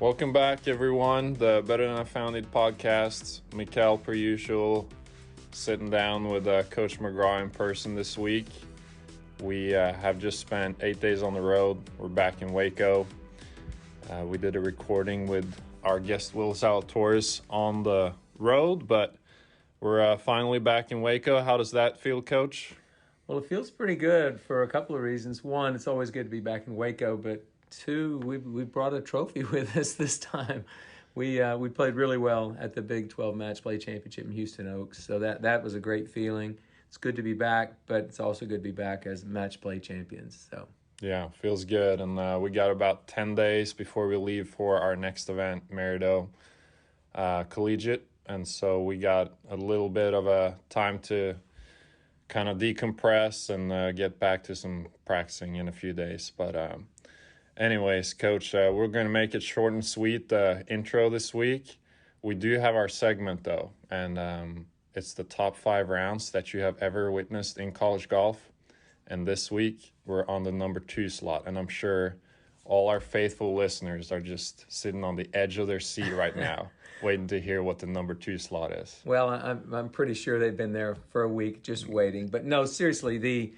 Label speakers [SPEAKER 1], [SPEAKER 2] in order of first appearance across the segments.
[SPEAKER 1] Welcome back, everyone. The Better Than I Found It podcast. Mikkel, per usual, sitting down with Coach McGraw in person this week. We have just spent 8 days on the road. We're back in Waco. We did a recording with our guest, Will Zalatoris, on the road, but we're finally back in Waco. How does that feel, Coach?
[SPEAKER 2] Well, it feels pretty good for a couple of reasons. One, it's always good to be back in Waco, but two, we brought a trophy with us this time. We played really well at the Big 12 Match Play Championship in Houston Oaks, so that was a great feeling. It's good to be back, but it's also good to be back as match play champions. So
[SPEAKER 1] yeah, feels good, and we got about 10 days before we leave for our next event, Merido Collegiate, and so we got a little bit of a time to kind of decompress and get back to some practicing in a few days. But anyways, Coach, we're going to make it short and sweet, the intro this week. We do have our segment, though, and it's the top 5 rounds that you have ever witnessed in college golf. And this week, we're on the number 2 slot, and I'm sure all our faithful listeners are just sitting on the edge of their seat right now, waiting to hear what the number 2 slot is.
[SPEAKER 2] Well, I'm pretty sure they've been there for a week just waiting. But no, seriously, the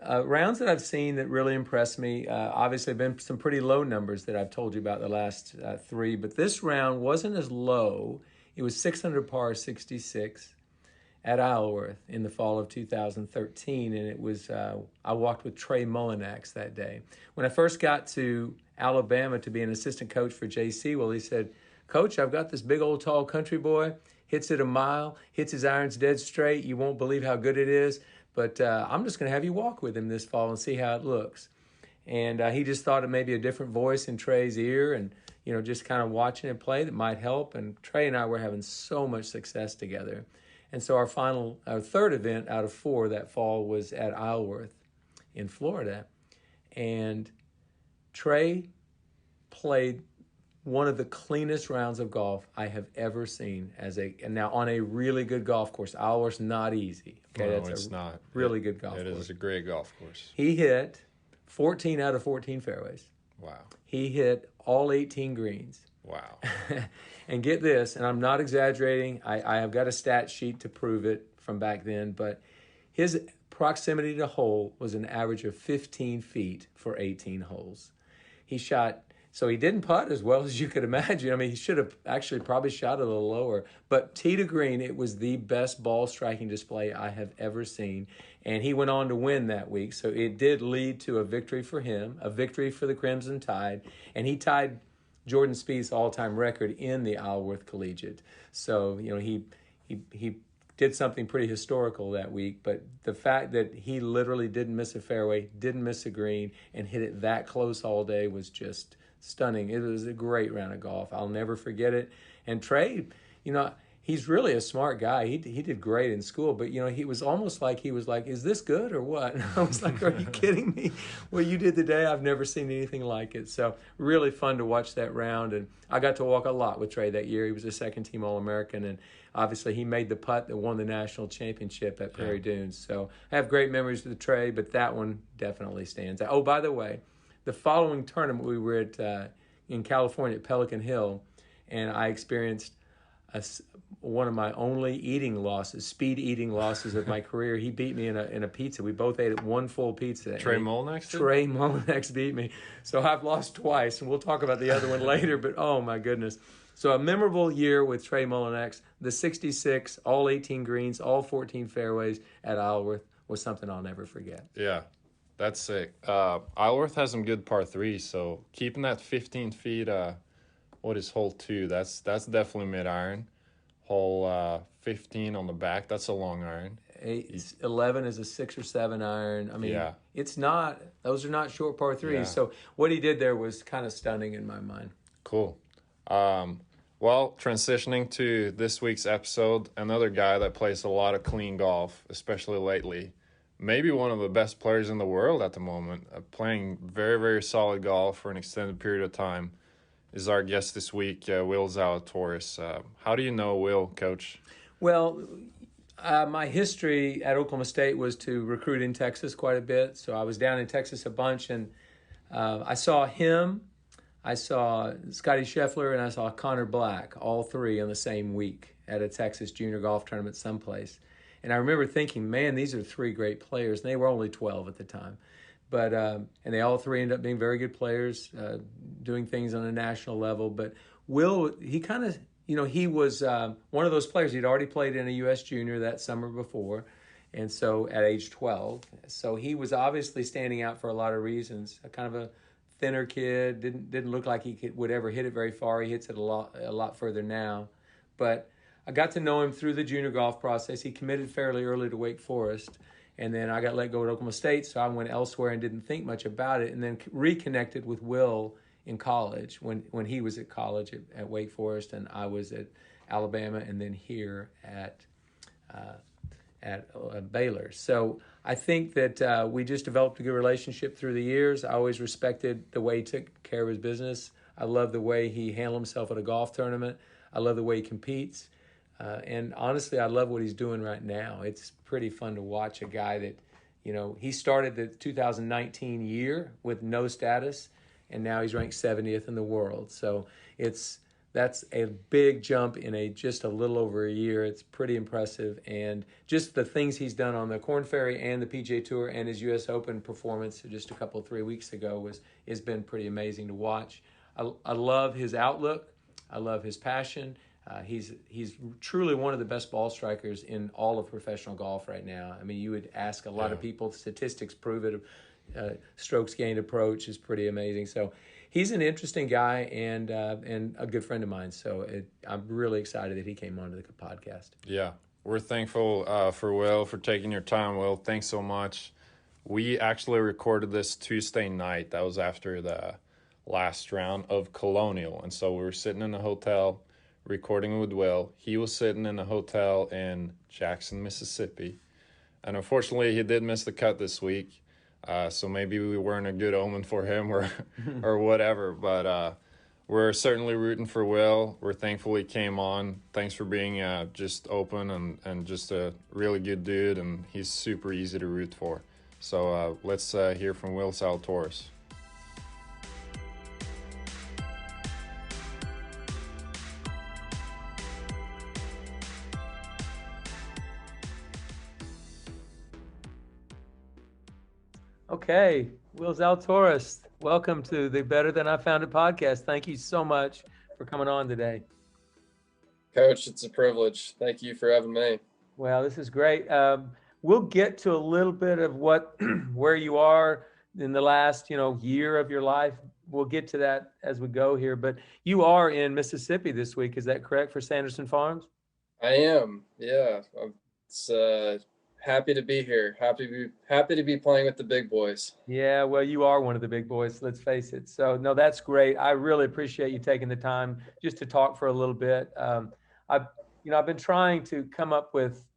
[SPEAKER 2] rounds that I've seen that really impressed me, obviously have been some pretty low numbers that I've told you about the last 3. But this round wasn't as low. It was 600 par 66 at Isleworth in the fall of 2013, and it was I walked with Trey Mullinax that day. When I first got to Alabama to be an assistant coach for JC, well, he said, "Coach, I've got this big old tall country boy, hits it a mile, hits his irons dead straight. You won't believe how good it is, but I'm just going to have you walk with him this fall and see how it looks." And he just thought it may be a different voice in Trey's ear, and just kind of watching him play that might help. And Trey and I were having so much success together. And so our third event out of 4 that fall was at Isleworth in Florida. And Trey played one of the cleanest rounds of golf I have ever seen and now on a really good golf course. Isleworth's not easy. Okay,
[SPEAKER 1] no, it's not.
[SPEAKER 2] Really good golf course.
[SPEAKER 1] It is a great golf course.
[SPEAKER 2] He hit 14 out of 14 fairways.
[SPEAKER 1] Wow.
[SPEAKER 2] He hit all 18 greens.
[SPEAKER 1] Wow.
[SPEAKER 2] And get this, and I'm not exaggerating, I have got a stat sheet to prove it from back then, but his proximity to hole was an average of 15 feet for 18 holes. He shot, so he didn't putt as well as you could imagine. I mean, he should have actually probably shot a little lower, but tee to green, it was the best ball striking display I have ever seen. And he went on to win that week, so it did lead to a victory for him, a victory for the Crimson Tide, and he tied Jordan Spieth's all-time record in the Isleworth Collegiate. So, he did something pretty historical that week, but the fact that he literally didn't miss a fairway, didn't miss a green, and hit it that close all day was just stunning. It was a great round of golf. I'll never forget it. And Trey, he's really a smart guy. He did great in school, but, he was almost like he was like, "Is this good or what?" And I was like, "Are you kidding me? What you did today, I've never seen anything like it." So really fun to watch that round. And I got to walk a lot with Trey that year. He was a second-team All-American, and obviously he made the putt that won the national championship at Prairie Dunes. So I have great memories with Trey, but that one definitely stands out. Oh, by the way, the following tournament we were at in California at Pelican Hill, and I experienced one of my only speed eating losses of my career. He beat me in a pizza. We both ate one full pizza.
[SPEAKER 1] Trey Mullinax?
[SPEAKER 2] Trey Mullinax beat me. So I've lost twice, and we'll talk about the other one later, but oh my goodness. So a memorable year with Trey Mullinax. The 66, all 18 greens, all 14 fairways at Isleworth was something I'll never forget.
[SPEAKER 1] Yeah, that's sick. Isleworth has some good par 3s, so keeping that 15 feet, what is hole 2? That's definitely mid-iron. Hole 15 on the back, that's a long iron.
[SPEAKER 2] 11 is a 6 or 7 iron. I mean,
[SPEAKER 1] yeah.
[SPEAKER 2] Those are not short par 3s. Yeah. So what he did there was kind of stunning in my mind.
[SPEAKER 1] Cool. Well, transitioning to this week's episode, another guy that plays a lot of clean golf, especially lately. Maybe one of the best players in the world at the moment, playing very, very solid golf for an extended period of time, is our guest this week, Will Zalatoris. How do you know Will, Coach?
[SPEAKER 2] Well, my history at Oklahoma State was to recruit in Texas quite a bit. So I was down in Texas a bunch, and I saw him. I saw Scotty Scheffler and I saw Connor Black, all three in the same week at a Texas junior golf tournament someplace. And I remember thinking, man, these are three great players. And they were only 12 at the time. But and they all three ended up being very good players, doing things on a national level. But Will, he kind of, he was one of those players. He'd already played in a U.S. junior that summer before. And so at age 12. So he was obviously standing out for a lot of reasons. A kind of a thinner kid, didn't look like he would ever hit it very far. He hits it a lot further now. But I got to know him through the junior golf process. He committed fairly early to Wake Forest. And then I got let go at Oklahoma State, so I went elsewhere and didn't think much about it. And then reconnected with Will in college when he was at college at Wake Forest and I was at Alabama and then here at Baylor. So I think that we just developed a good relationship through the years. I always respected the way he took care of his business. I love the way he handled himself at a golf tournament. I love the way he competes. And honestly, I love what he's doing right now. It's pretty fun to watch a guy that, he started the 2019 year with no status, and now he's ranked 70th in the world. So that's a big jump in just a little over a year. It's pretty impressive. And just the things he's done on the Korn Ferry and the PGA Tour and his U.S. Open performance just 3 weeks ago has been pretty amazing to watch. I love his outlook. I love his passion. He's truly one of the best ball strikers in all of professional golf right now. I mean, you would ask a lot of people, statistics prove it. Strokes gained approach is pretty amazing. So he's an interesting guy and a good friend of mine. So I'm really excited that he came onto the podcast.
[SPEAKER 1] Yeah, we're thankful for Will, for taking your time, Will. Thanks so much. We actually recorded this Tuesday night. That was after the last round of Colonial. And so we were sitting in a hotel recording with Will. He was sitting in a hotel in Jackson, Mississippi. And unfortunately, he did miss the cut this week. So maybe we weren't a good omen for him or whatever. But we're certainly rooting for Will. We're thankful he came on. Thanks for being just open and just a really good dude. And he's super easy to root for. So let's hear from Will Zalatoris.
[SPEAKER 2] Okay, Will Zalatoris, welcome to the Better Than I Found It podcast. Thank you so much for coming on today.
[SPEAKER 3] Coach, it's a privilege. Thank you for having me.
[SPEAKER 2] Well, this is great. We'll get to a little bit of where you are in the last, year of your life. We'll get to that as we go here. But you are in Mississippi this week. Is that correct, for Sanderson Farms?
[SPEAKER 3] I am. Yeah. It's happy to be here. Happy to be playing with the big boys.
[SPEAKER 2] Yeah, well, you are one of the big boys, let's face it. So, no, that's great. I really appreciate you taking the time just to talk for a little bit. I've been trying to come up with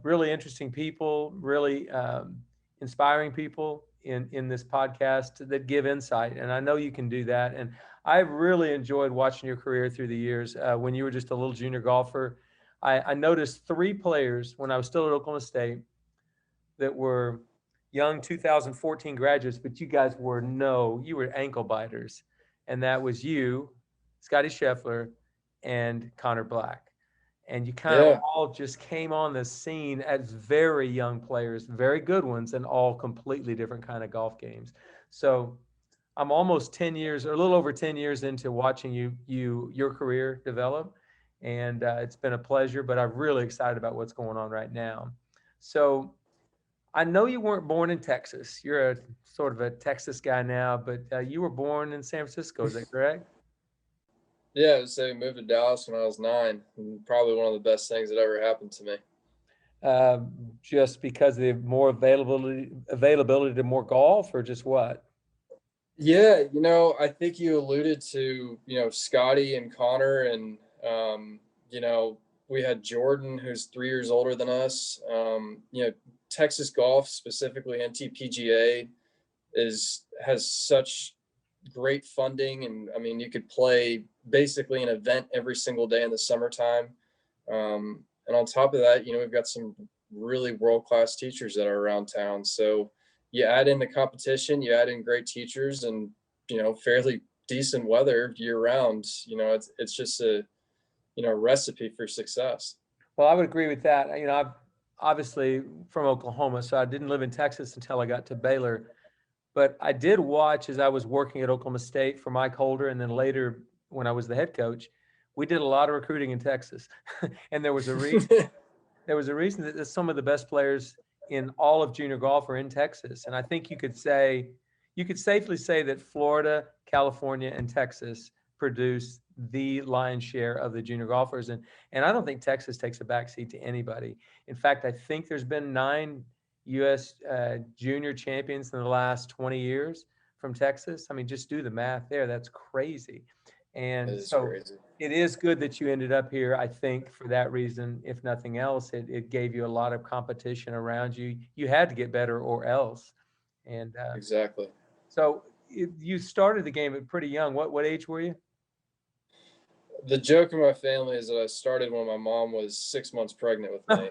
[SPEAKER 2] really interesting people, really inspiring people in this podcast that give insight. And I know you can do that. And I've really enjoyed watching your career through the years. When you were just a little junior golfer, I noticed 3 players when I was still at Oklahoma State that were young 2014 graduates, but you guys were ankle biters. And that was you, Scotty Scheffler, and Connor Black. And you kind of all just came on the scene as very young players, very good ones, and all completely different kind of golf games. So I'm almost 10 years, or a little over 10 years into watching your career develop. And it's been a pleasure, but I'm really excited about what's going on right now. So I know you weren't born in Texas. You're a sort of a Texas guy now, but you were born in San Francisco. Is that correct?
[SPEAKER 3] Yeah, so we moved to Dallas when I was 9. And probably one of the best things that ever happened to me.
[SPEAKER 2] Just because of the more availability to more golf, or just what?
[SPEAKER 3] Yeah, I think you alluded to, Scotty and Connor, and we had Jordan, who's 3 years older than us. Texas golf, specifically NTPGA, has such great funding, and I mean, you could play basically an event every single day in the summertime. And on top of that, we've got some really world-class teachers that are around town. So you add in the competition, you add in great teachers, and fairly decent weather year round, it's just a, recipe for success.
[SPEAKER 2] Well, I would agree with that. I'm obviously from Oklahoma, so I didn't live in Texas until I got to Baylor. But I did watch as I was working at Oklahoma State for Mike Holder, and then later when I was the head coach, we did a lot of recruiting in Texas. And there was a reason. There was a reason that some of the best players in all of junior golf are in Texas. And I think you could safely say that Florida, California, and Texas produce the lion's share of the junior golfers. And I don't think Texas takes a backseat to anybody. In fact, I think there's been 9 U.S. Junior champions in the last 20 years from Texas. I mean, just do the math there. That's crazy. And so crazy. It is good that you ended up here, I think, for that reason. If nothing else, it gave you a lot of competition around you. You had to get better or else. And
[SPEAKER 3] exactly.
[SPEAKER 2] So you started the game at pretty young. What age were you?
[SPEAKER 3] The joke in my family is that I started when my mom was 6 months pregnant with me.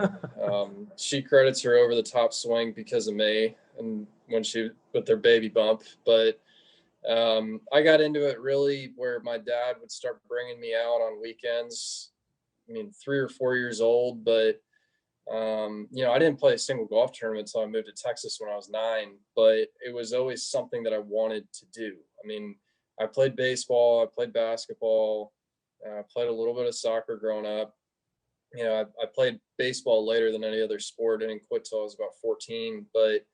[SPEAKER 3] She credits her over the top swing because of me and with their baby bump. But I got into it really where my dad would start bringing me out on weekends. 3 or 4 years old, but I didn't play a single golf tournament until I moved to Texas when I was 9, but it was always something that I wanted to do. I played baseball, I played basketball, I played a little bit of soccer growing up. I played baseball later than any other sport. I didn't quit till I was about 14, but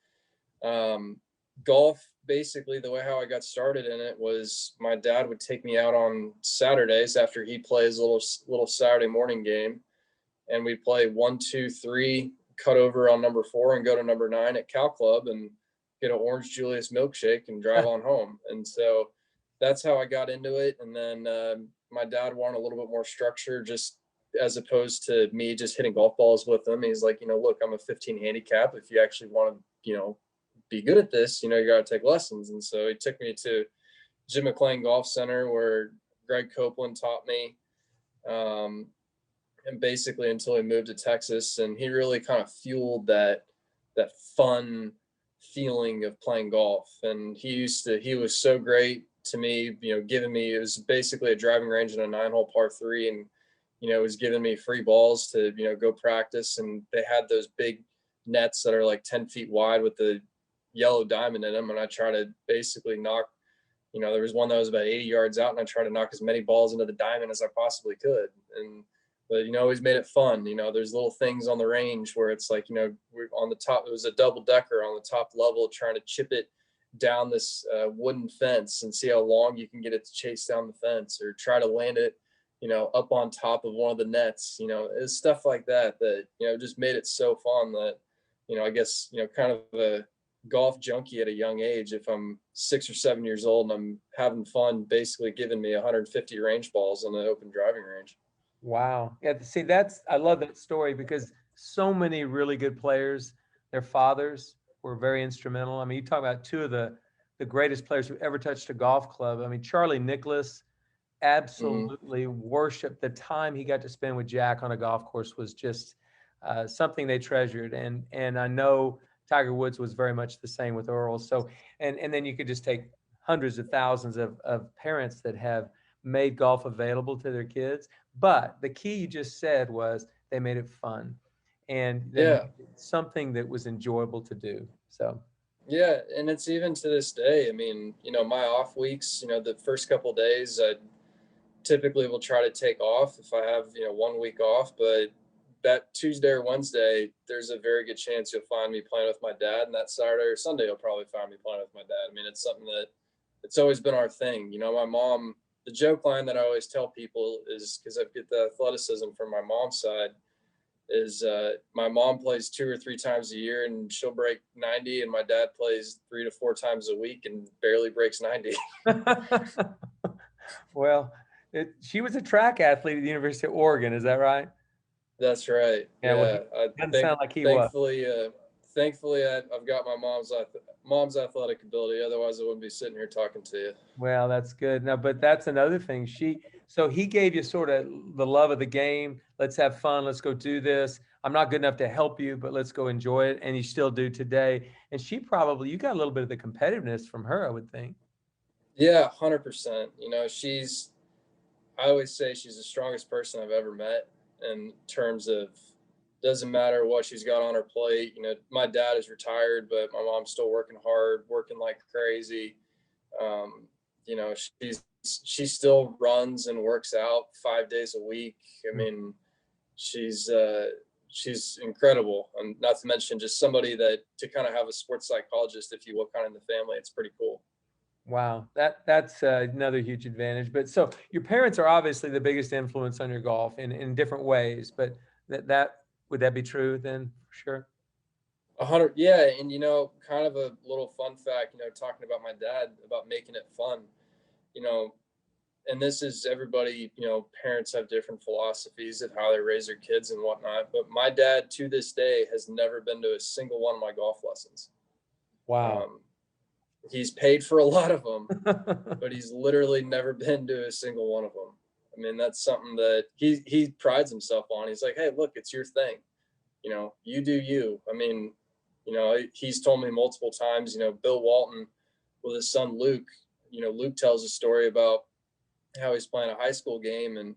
[SPEAKER 3] golf, basically the way how I got started in it was my dad would take me out on Saturdays after he plays a little Saturday morning game, and we'd play 1, 2, 3, cut over on number 4 and go to number 9 at Cal Club and get an Orange Julius milkshake and drive on home. And so that's how I got into it. And then my dad wanted a little bit more structure, just as opposed to me just hitting golf balls with him. He's like, look, I'm a 15 handicap. If you actually want to, be good at this, you got to take lessons. And so he took me to Jim McLean Golf Center where Greg Copeland taught me. And basically until he moved to Texas, and he really kind of fueled that fun feeling of playing golf. And he was so great to me, giving me, it was basically a driving range and a 9-hole par 3. And, was giving me free balls to, go practice. And they had those big nets that are like 10 feet wide with the yellow diamond in them. And I try to basically knock, there was one that was about 80 yards out, and I tried to knock as many balls into the diamond as I possibly could. But, always made it fun. There's little things on the range where it's like, we're on the top, it was a double decker on the top level, trying to chip it down this wooden fence and see how long you can get it to chase down the fence, or try to land it, up on top of one of the nets. It's stuff like that, just made it so fun that, I guess, kind of a golf junkie at a young age. If I'm 6 or 7 years old and I'm having fun, basically giving me 150 range balls on an open driving range.
[SPEAKER 2] Wow. Yeah. See, I love that story because so many really good players, their fathers were very instrumental. You talk about 2 of the greatest players who ever touched a golf club. Charlie Nicholas absolutely worshiped the time he got to spend with Jack on a golf course. Was just something they treasured. And I know Tiger Woods was very much the same with Earl. So, and then you could just take hundreds of thousands of parents that have made golf available to their kids. But the key you just said was they made it fun, and something that was enjoyable to do. So
[SPEAKER 3] yeah, and it's even to this day. My off weeks, the first couple of days, I typically will try to take off if I have 1 week off. But that Tuesday or Wednesday, there's a very good chance you'll find me playing with my dad, and that Saturday or Sunday you'll probably find me playing with my dad. It's something that it's always been our thing. My mom. The joke line that I always tell people is, because I get the athleticism from my mom's side, is my mom plays 2 or 3 times a year and she'll break 90, and my dad plays 3 to 4 times a week and barely breaks 90.
[SPEAKER 2] Well, she was a track athlete at the University of Oregon. Is that right?
[SPEAKER 3] That's right.
[SPEAKER 2] Yeah. Doesn't sound like he was.
[SPEAKER 3] Thankfully, I've got my mom's athletic ability. Otherwise, I wouldn't be sitting here talking to you.
[SPEAKER 2] Well, that's good. Now, but that's another thing. So he gave you sort of the love of the game. Let's have fun. Let's go do this. I'm not good enough to help you, but let's go enjoy it. And you still do today. And you got a little bit of the competitiveness from her, I would think.
[SPEAKER 3] Yeah, 100%. I always say she's the strongest person I've ever met in terms of doesn't matter what she's got on her plate. My dad is retired, but my mom's still working hard, working like crazy. Um, she still runs and works out 5 days a week. I mean, she's she's incredible, and not to mention just somebody that to kind of have a sports psychologist, if you will, kind of in the family. It's pretty cool.
[SPEAKER 2] Wow, that's another huge advantage. But so your parents are obviously the biggest influence on your golf in different ways. But that would that be true then? For sure.
[SPEAKER 3] 100, yeah. And kind of a little fun fact, talking about my dad about making it fun, you know, and this is everybody, parents have different philosophies of how they raise their kids and whatnot. But my dad, to this day, has never been to a single one of my golf lessons.
[SPEAKER 2] Wow.
[SPEAKER 3] Um, he's paid for a lot of them, but he's literally never been to a single one of them. I mean, that's something that he prides himself on. He's like, hey, look, it's your thing. You do you. I mean, he's told me multiple times, Bill Walton with his son Luke, Luke tells a story about how he's playing a high school game and,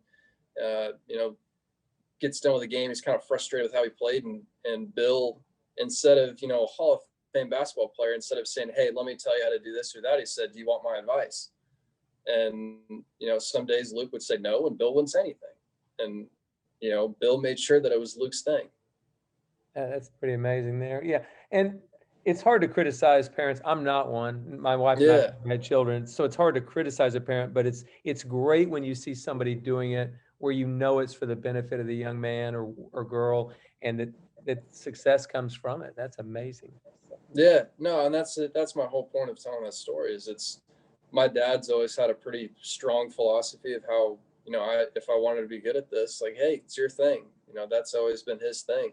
[SPEAKER 3] gets done with the game. He's kind of frustrated with how he played. And Bill, instead of, a Hall of Fame basketball player, instead of saying, hey, let me tell you how to do this or that, he said, do you want my advice? And, some days Luke would say no, and Bill wouldn't say anything. And, Bill made sure that it was Luke's thing.
[SPEAKER 2] That's pretty amazing there. Yeah. And it's hard to criticize parents. I'm not one. My wife and
[SPEAKER 3] Yeah.
[SPEAKER 2] I had children, so it's hard to criticize a parent, but it's great when you see somebody doing it where you know it's for the benefit of the young man or girl, and that success comes from it. That's amazing.
[SPEAKER 3] Yeah, no, and that's it. That's my whole point of telling that story is it's my dad's always had a pretty strong philosophy of how, if I wanted to be good at this, like, hey, it's your thing. That's always been his thing.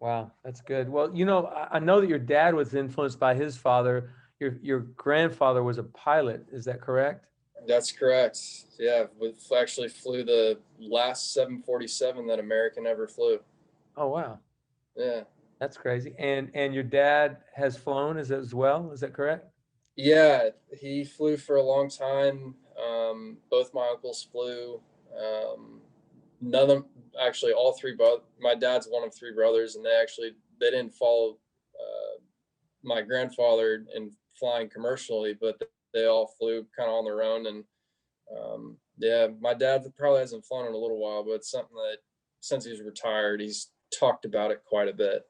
[SPEAKER 2] Wow, that's good. Well, I know that your dad was influenced by his father. Your grandfather was a pilot. Is that correct?
[SPEAKER 3] That's correct. Yeah, we actually flew the last 747 that American ever flew.
[SPEAKER 2] Oh, wow.
[SPEAKER 3] Yeah.
[SPEAKER 2] That's crazy. And your dad has flown as well. Is that correct?
[SPEAKER 3] Yeah, he flew for a long time. Both my uncles flew. None of them, actually, all three brothers. My dad's one of three brothers, and they didn't follow my grandfather in flying commercially, but they all flew kind of on their own. And yeah, my dad probably hasn't flown in a little while, but it's something that since he's retired, he's talked about it quite a bit.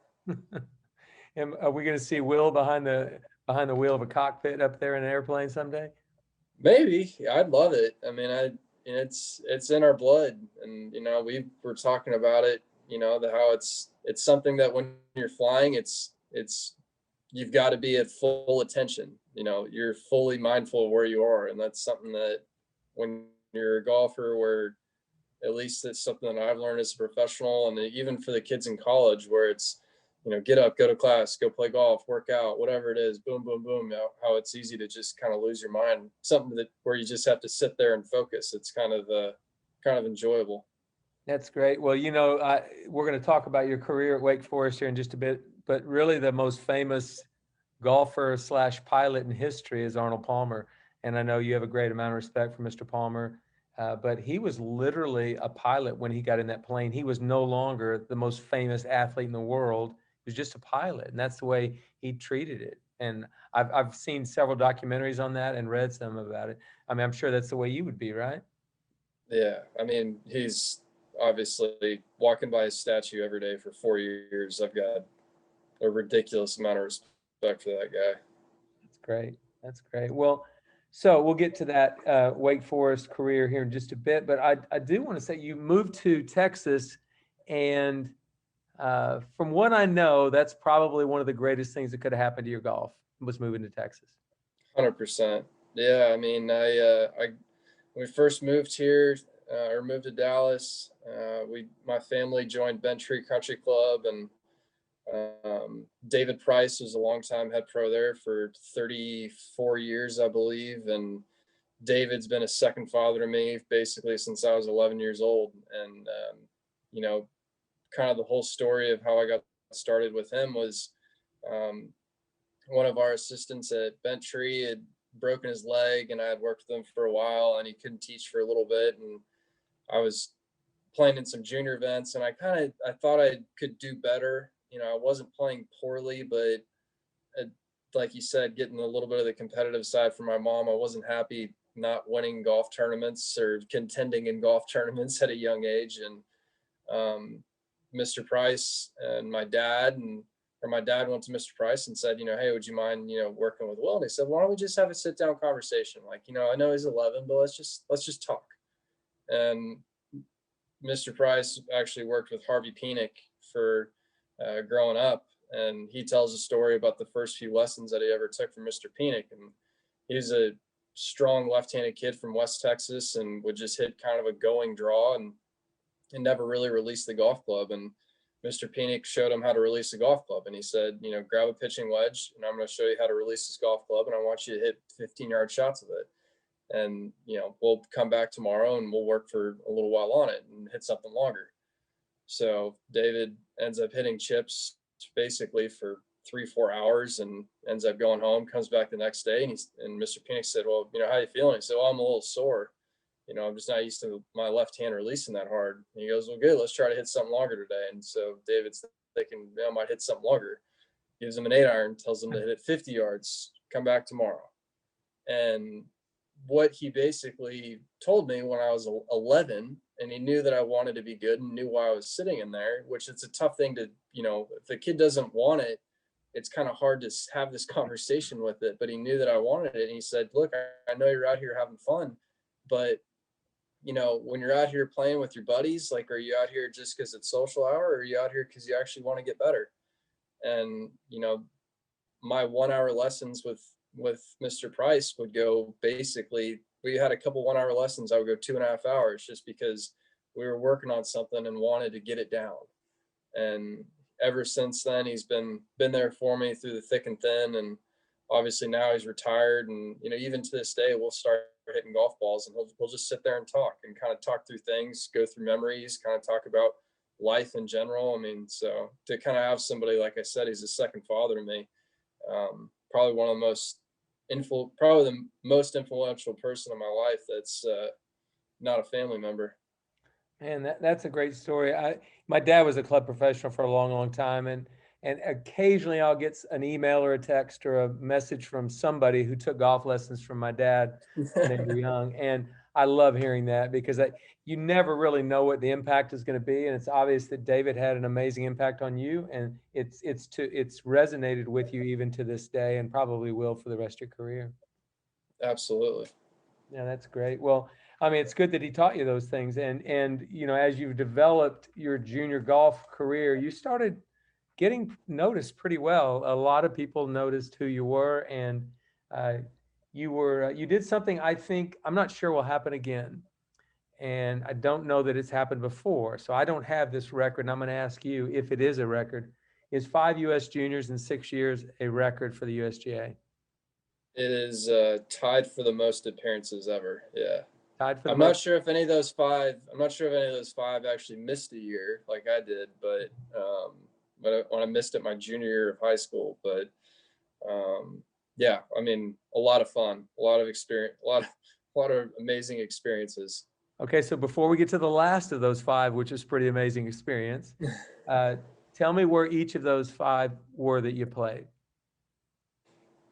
[SPEAKER 2] And are we going to see Will behind the wheel of a cockpit up there in an airplane someday?
[SPEAKER 3] Maybe. I'd love it. I mean, it's in our blood, and we were talking about it. How it's something that when you're flying, it's you've got to be at full attention. You're fully mindful of where you are, and that's something that when you're a golfer, where at least it's something that I've learned as a professional, and even for the kids in college, where it's get up, go to class, go play golf, work out, whatever it is, boom, boom, boom. How it's easy to just kind of lose your mind. Something that where you just have to sit there and focus. It's kind of enjoyable.
[SPEAKER 2] That's great. Well, we're going to talk about your career at Wake Forest here in just a bit, but really the most famous golfer / pilot in history is Arnold Palmer. And I know you have a great amount of respect for Mr. Palmer, but he was literally a pilot when he got in that plane. He was no longer the most famous athlete in the world. He was just a pilot, and that's the way he treated it. And I've seen several documentaries on that and read some about it. I mean, I'm sure that's the way you would be, right?
[SPEAKER 3] Yeah, I mean, he's obviously walking by his statue every day for 4 years. I've got a ridiculous amount of respect for that guy.
[SPEAKER 2] That's great. That's great. Well, so we'll get to that Wake Forest career here in just a bit, but I do want to say you moved to Texas, and from what I know, that's probably one of the greatest things that could have happened to your golf was moving to Texas.
[SPEAKER 3] 100%. Yeah, I mean, when we first moved here or moved to Dallas, my family joined Bent Tree Country Club, and David Price was a longtime head pro there for 34 years, I believe, and David's been a second father to me basically since I was 11 years old. And you know, kind of the whole story of how I got started with him was um, one of our assistants at Bent Tree had broken his leg, and I had worked with him for a while, and he couldn't teach for a little bit, and I was playing in some junior events, and I thought I could do better. You know, I wasn't playing poorly, but like you said, getting a little bit of the competitive side from my mom, I wasn't happy not winning golf tournaments or contending in golf tournaments at a young age. And Mr. Price and my dad went to Mr. Price and said, you know, hey, would you mind, you know, working with Will? And he said, why don't we just have a sit down conversation? Like, you know, I know he's 11, but let's just talk. And Mr. Price actually worked with Harvey Penick for growing up, and he tells a story about the first few lessons that he ever took from Mr. Penick. And he's a strong left-handed kid from West Texas and would just hit kind of a going draw and never really released the golf club. And Mr. Penick showed him how to release a golf club. And he said, you know, grab a pitching wedge, and I'm going to show you how to release this golf club, and I want you to hit 15-yard shots with it. And, you know, we'll come back tomorrow and we'll work for a little while on it and hit something longer. So David ends up hitting chips basically for 3-4 hours and ends up going home, comes back the next day, and Mr. Penick said, well, you know, how you feeling? He said, well, I'm a little sore. You know, I'm just not used to my left hand releasing that hard. And he goes, well, good, let's try to hit something longer today. And so David's thinking, I might hit something longer. Gives him an 8-iron, tells him to hit it 50 yards, come back tomorrow. And what he basically told me when I was 11, and he knew that I wanted to be good and knew why I was sitting in there, which it's a tough thing to, you know, if the kid doesn't want it, it's kind of hard to have this conversation with it, but he knew that I wanted it. And he said, look, I know you're out here having fun, but you know, when you're out here playing with your buddies, like, are you out here just because it's social hour, or are you out here because you actually want to get better? And, you know, my 1-hour lessons with Mr. Price would go basically, we had a couple 1-hour lessons. I would go 2.5 hours just because we were working on something and wanted to get it down. And ever since then, he's been there for me through the thick and thin. And obviously now he's retired, and, you know, even to this day, we'll start hitting golf balls and we'll just sit there and talk and kind of talk through things, go through memories, kind of talk about life in general. I mean, so to kind of have somebody, like I said, he's a second father to me. Probably one of the most influential person in my life that's not a family member.
[SPEAKER 2] Man, that's a great story. My dad was a club professional for a long, long time, and occasionally I'll get an email or a text or a message from somebody who took golf lessons from my dad when they were young, and I love hearing that because you never really know what the impact is going to be, and it's obvious that David had an amazing impact on you, and it's resonated with you even to this day, and probably will for the rest of your career.
[SPEAKER 3] Absolutely.
[SPEAKER 2] Yeah, that's great. Well, I mean, it's good that he taught you those things, and you know, as you've developed your junior golf career, you started getting noticed pretty well. A lot of people noticed who you were, and you did something I'm not sure will happen again, and I don't know that it's happened before. So I don't have this record, and I'm going to ask you if it is a record. Is 5 U.S. juniors in 6 years a record for the USGA?
[SPEAKER 3] It is tied for the most appearances ever. Yeah.
[SPEAKER 2] Tied for the
[SPEAKER 3] I'm not sure if any of those five actually missed a year like I did, but when I missed it my junior year of high school. But yeah, I mean, a lot of fun, a lot of experience, a lot of amazing experiences.
[SPEAKER 2] Okay, so before we get to the last of those 5, which is pretty amazing experience, tell me where each of those 5 were that you played.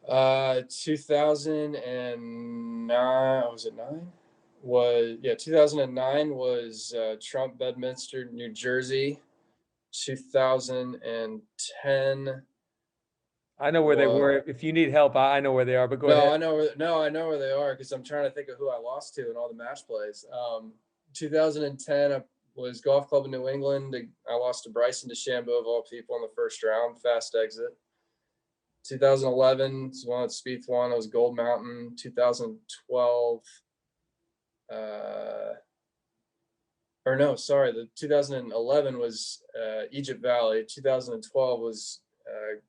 [SPEAKER 3] 2009, was it 9? 2009 was Trump, Bedminster, New Jersey. 2010.
[SPEAKER 2] I know where they were. If you need help, I know where they are, but go ahead.
[SPEAKER 3] I know where they are because I'm trying to think of who I lost to in all the match plays. 2010 was Golf Club in New England. I lost to Bryson DeChambeau of all people in the first round, fast exit. 2011 was one that Spieth won. It was Gold Mountain. 2012. The 2011 was Egypt Valley. 2012 was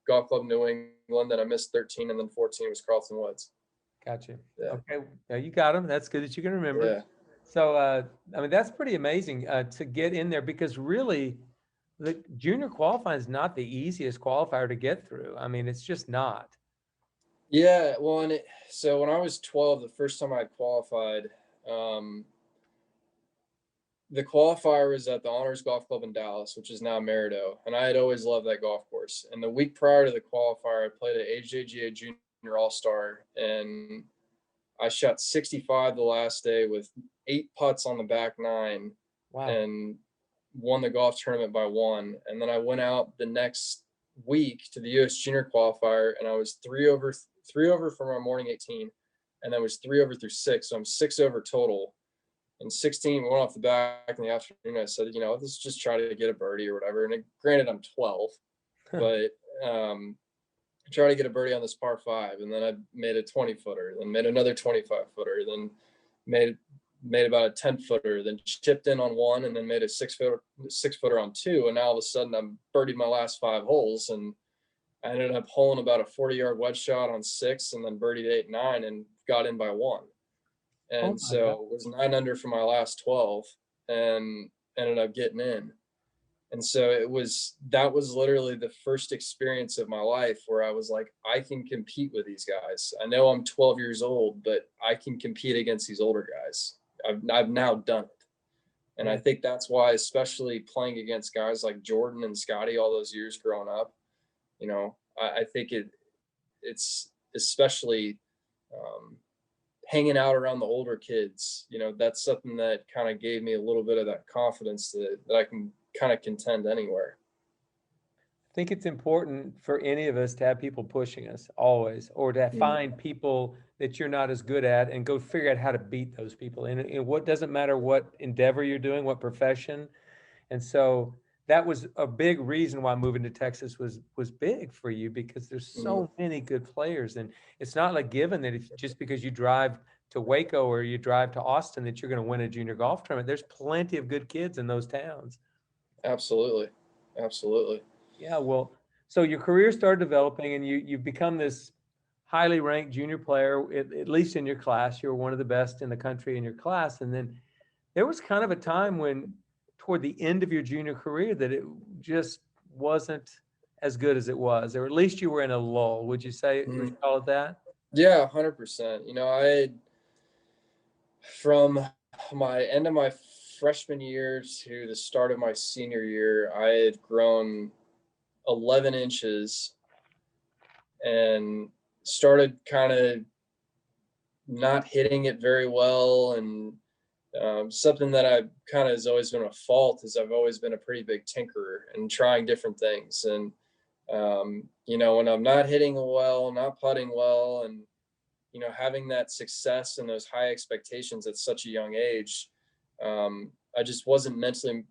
[SPEAKER 3] Golf Club New England. Then I missed 13, and then 14 was Carlton Woods.
[SPEAKER 2] Gotcha. Yeah. Okay, yeah, you got them. That's good that you can remember.
[SPEAKER 3] Yeah.
[SPEAKER 2] So, I mean, that's pretty amazing to get in there, because really, the junior qualifying is not the easiest qualifier to get through. I mean, it's just not.
[SPEAKER 3] Yeah, well, so when I was 12, the first time I qualified, the qualifier was at the Honors Golf Club in Dallas, which is now Maridoe, and I had always loved that golf course. And the week prior to the qualifier, I played at AJGA Junior All-Star, and I shot 65 the last day with 8 putts on the back nine.
[SPEAKER 2] Wow.
[SPEAKER 3] And won the golf tournament by 1. And then I went out the next week to the U.S. Junior Qualifier, and I was 3 over for my morning 18, and then was 3 over through 6. So I'm 6 over total. And 16 went off the back in the afternoon. I said, let's just try to get a birdie or whatever. And granted, I'm 12, but try to get a birdie on this par 5. And then I made a 20-footer, then made another 25-footer, then made about a 10-footer, then chipped in on 1, and then made a 6-footer on 2. And now all of a sudden I'm birdied my last 5 holes, and I ended up holing about a 40-yard wedge shot on 6, and then birdied 8, 9, and got in by 1. And so it was 9 under for my last 12, and ended up getting in. And so that was literally the first experience of my life where I was like, I can compete with these guys. I know I'm 12 years old, but I can compete against these older guys. I've now done it. And I think that's why, especially playing against guys like Jordan and Scotty all those years growing up, I think it's especially hanging out around the older kids, that's something that kind of gave me a little bit of that confidence that I can kind of contend anywhere.
[SPEAKER 2] I think it's important for any of us to have people pushing us always, or to find people that you're not as good at and go figure out how to beat those people. And what doesn't matter what endeavor you're doing, what profession. And so that was a big reason why moving to Texas was big for you, because there's so many good players. And it's not like given that if just because you drive to Waco or you drive to Austin that you're going to win a junior golf tournament. There's plenty of good kids in those towns.
[SPEAKER 3] Absolutely. Absolutely.
[SPEAKER 2] Yeah, well, so your career started developing, and you've become this highly ranked junior player, at least in your class. You were one of the best in the country in your class. And then there was kind of a time when, toward the end of your junior career, that it just wasn't as good as it was, or at least you were in a lull. Would you would you call it that?
[SPEAKER 3] Yeah, 100%. From my end of my freshman year to the start of my senior year, I had grown 11 inches and started kind of not hitting it very well. And something that I kind of has always been a fault is I've always been a pretty big tinkerer and trying different things. And, when I'm not hitting well, not putting well, and, having that success and those high expectations at such a young age, I just wasn't mentally,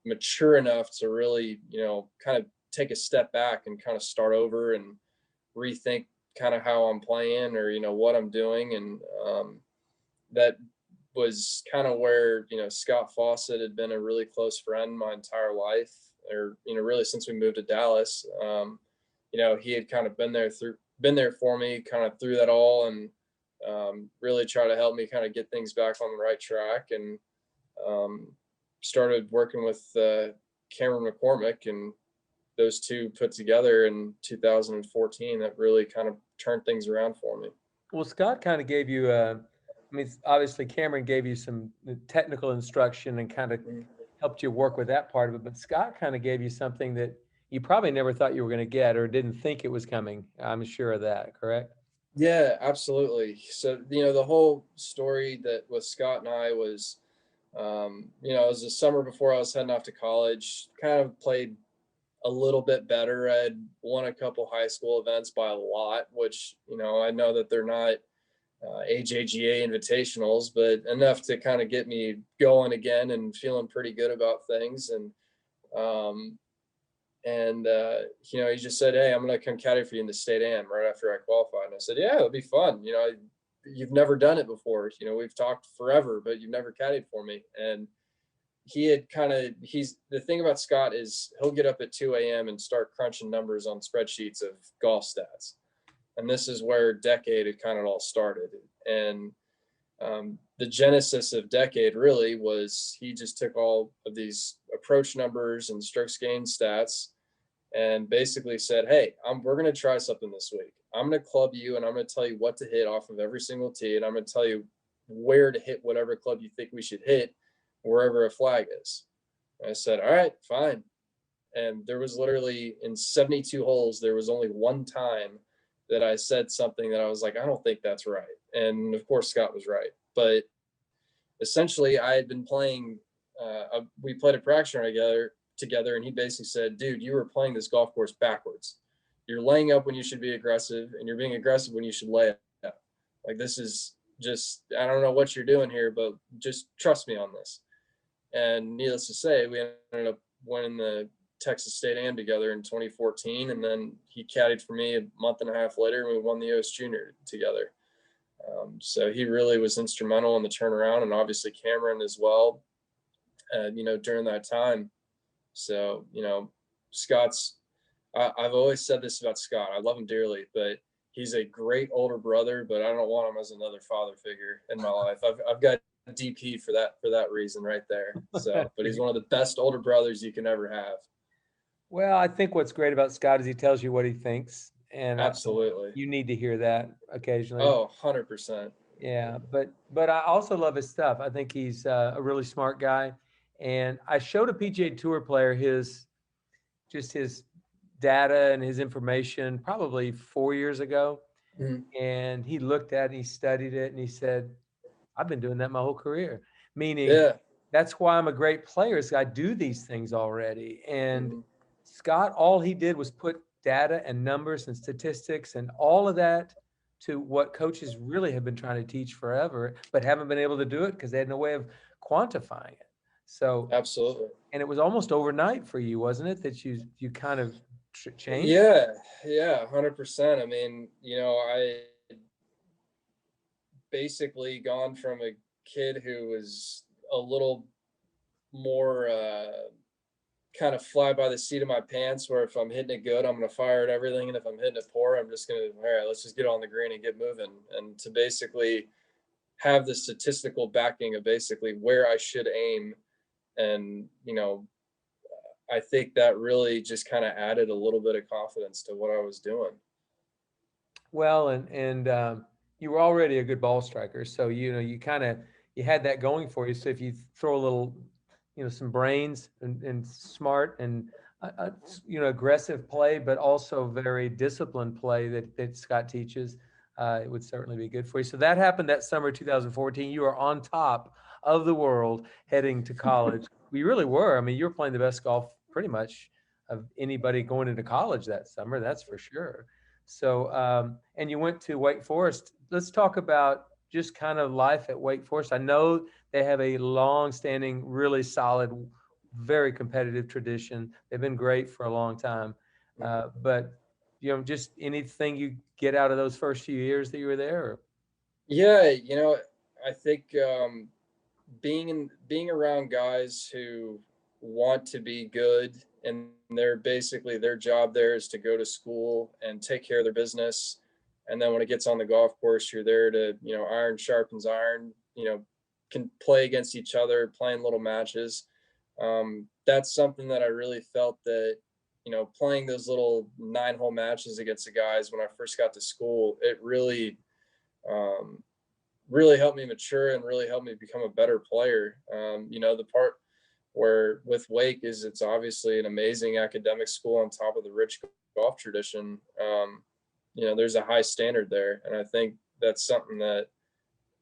[SPEAKER 3] mature enough to really, kind of take a step back and kind of start over and rethink kind of how I'm playing or, what I'm doing. And that was kind of where, Scott Fawcett had been a really close friend my entire life, or, really since we moved to Dallas. He had kind of been there for me kind of through that all, and really try to help me kind of get things back on the right track. And started working with Cameron McCormick, and those two put together in 2014 that really kind of turned things around for me.
[SPEAKER 2] Well, Scott kind of gave you obviously Cameron gave you some technical instruction and kind of helped you work with that part of it, but Scott kind of gave you something that you probably never thought you were going to get or didn't think it was coming. I'm sure of that, correct?
[SPEAKER 3] Yeah, absolutely. So, the whole story that with Scott and I was, it was the summer before I was heading off to college, kind of played a little bit better. I had won a couple high school events by a lot, which, I know that they're not AJGA invitationals, but enough to kind of get me going again and feeling pretty good about things. And, he just said, "Hey, I'm going to come caddy for you in the state am right after I qualified." And I said, "Yeah, it'll be fun. You've never done it before. We've talked forever, but you've never caddied for me." And the thing about Scott is he'll get up at 2 a.m. and start crunching numbers on spreadsheets of golf stats. And this is where Decade had kind of all started. And the genesis of Decade really was he just took all of these approach numbers and strokes gained stats and basically said, "Hey, we're going to try something this week. I'm going to club you and I'm going to tell you what to hit off of every single tee. And I'm going to tell you where to hit whatever club you think we should hit wherever a flag is. And I said, all right, fine. And there was literally in 72 holes, there was only one time that I said something that I was like, I don't think that's right. And of course, Scott was right. But essentially, I had been playing, we played a practice round together, and he basically said, dude, you were playing this golf course backwards. You're laying up when you should be aggressive, and you're being aggressive when you should lay up. Like, this is just, I don't know what you're doing here, but just trust me on this. And needless to say, we ended up winning the Texas State Am together in 2014, and then he caddied for me a month and a half later, and we won the US Junior together. So he really was instrumental in the turnaround, and obviously Cameron as well, during that time. So, Scott's, I've always said this about Scott. I love him dearly, but he's a great older brother, but I don't want him as another father figure in my life. I've got DP for that reason right there. So, but he's one of the best older brothers you can ever have.
[SPEAKER 2] Well, I think what's great about Scott is he tells you what he thinks, and
[SPEAKER 3] absolutely,
[SPEAKER 2] you need to hear that occasionally.
[SPEAKER 3] Oh, 100%.
[SPEAKER 2] Yeah, but I also love his stuff. I think he's a really smart guy. And I showed a PGA Tour player his data and his information probably 4 years ago.
[SPEAKER 3] Mm-hmm.
[SPEAKER 2] And he looked at it, and he studied it, and he said, I've been doing that my whole career. Meaning, that's why I'm a great player, is I do these things already. And Scott, all he did was put data and numbers and statistics and all of that to what coaches really have been trying to teach forever, but haven't been able to do it because they had no way of quantifying it. So
[SPEAKER 3] absolutely.
[SPEAKER 2] And it was almost overnight for you, wasn't it, that you kind of changed?
[SPEAKER 3] Yeah, 100%. I mean, I basically gone from a kid who was a little more kind of fly by the seat of my pants, where if I'm hitting it good, I'm going to fire at everything. And if I'm hitting it poor, I'm just going to, all right, let's just get on the green and get moving. And to basically have the statistical backing of basically where I should aim. And, I think that really just kind of added a little bit of confidence to what I was doing.
[SPEAKER 2] Well, and you were already a good ball striker. So, you had that going for you. So if you throw a little, some brains and smart and, aggressive play, but also very disciplined play that Scott teaches, it would certainly be good for you. So that happened that summer, 2014. You were on top of the world heading to college. We really were. I mean, you were playing the best golf pretty much of anybody going into college that summer. That's for sure. So, and you went to Wake Forest. Let's talk about just kind of life at Wake Forest. I know they have a long-standing, really solid, very competitive tradition. They've been great for a long time. But, just anything you get out of those first few years that you were there? Or?
[SPEAKER 3] Yeah, I think being around guys who want to be good, and their job there is to go to school and take care of their business, and then when it gets on the golf course, you're there to iron sharpens iron, can play against each other, playing little matches. That's something that I really felt that playing those little 9-hole matches against the guys when I first got to school, it really helped me mature and really helped me become a better player. The part where with Wake is it's obviously an amazing academic school on top of the rich golf tradition. There's a high standard there. And I think that's something that,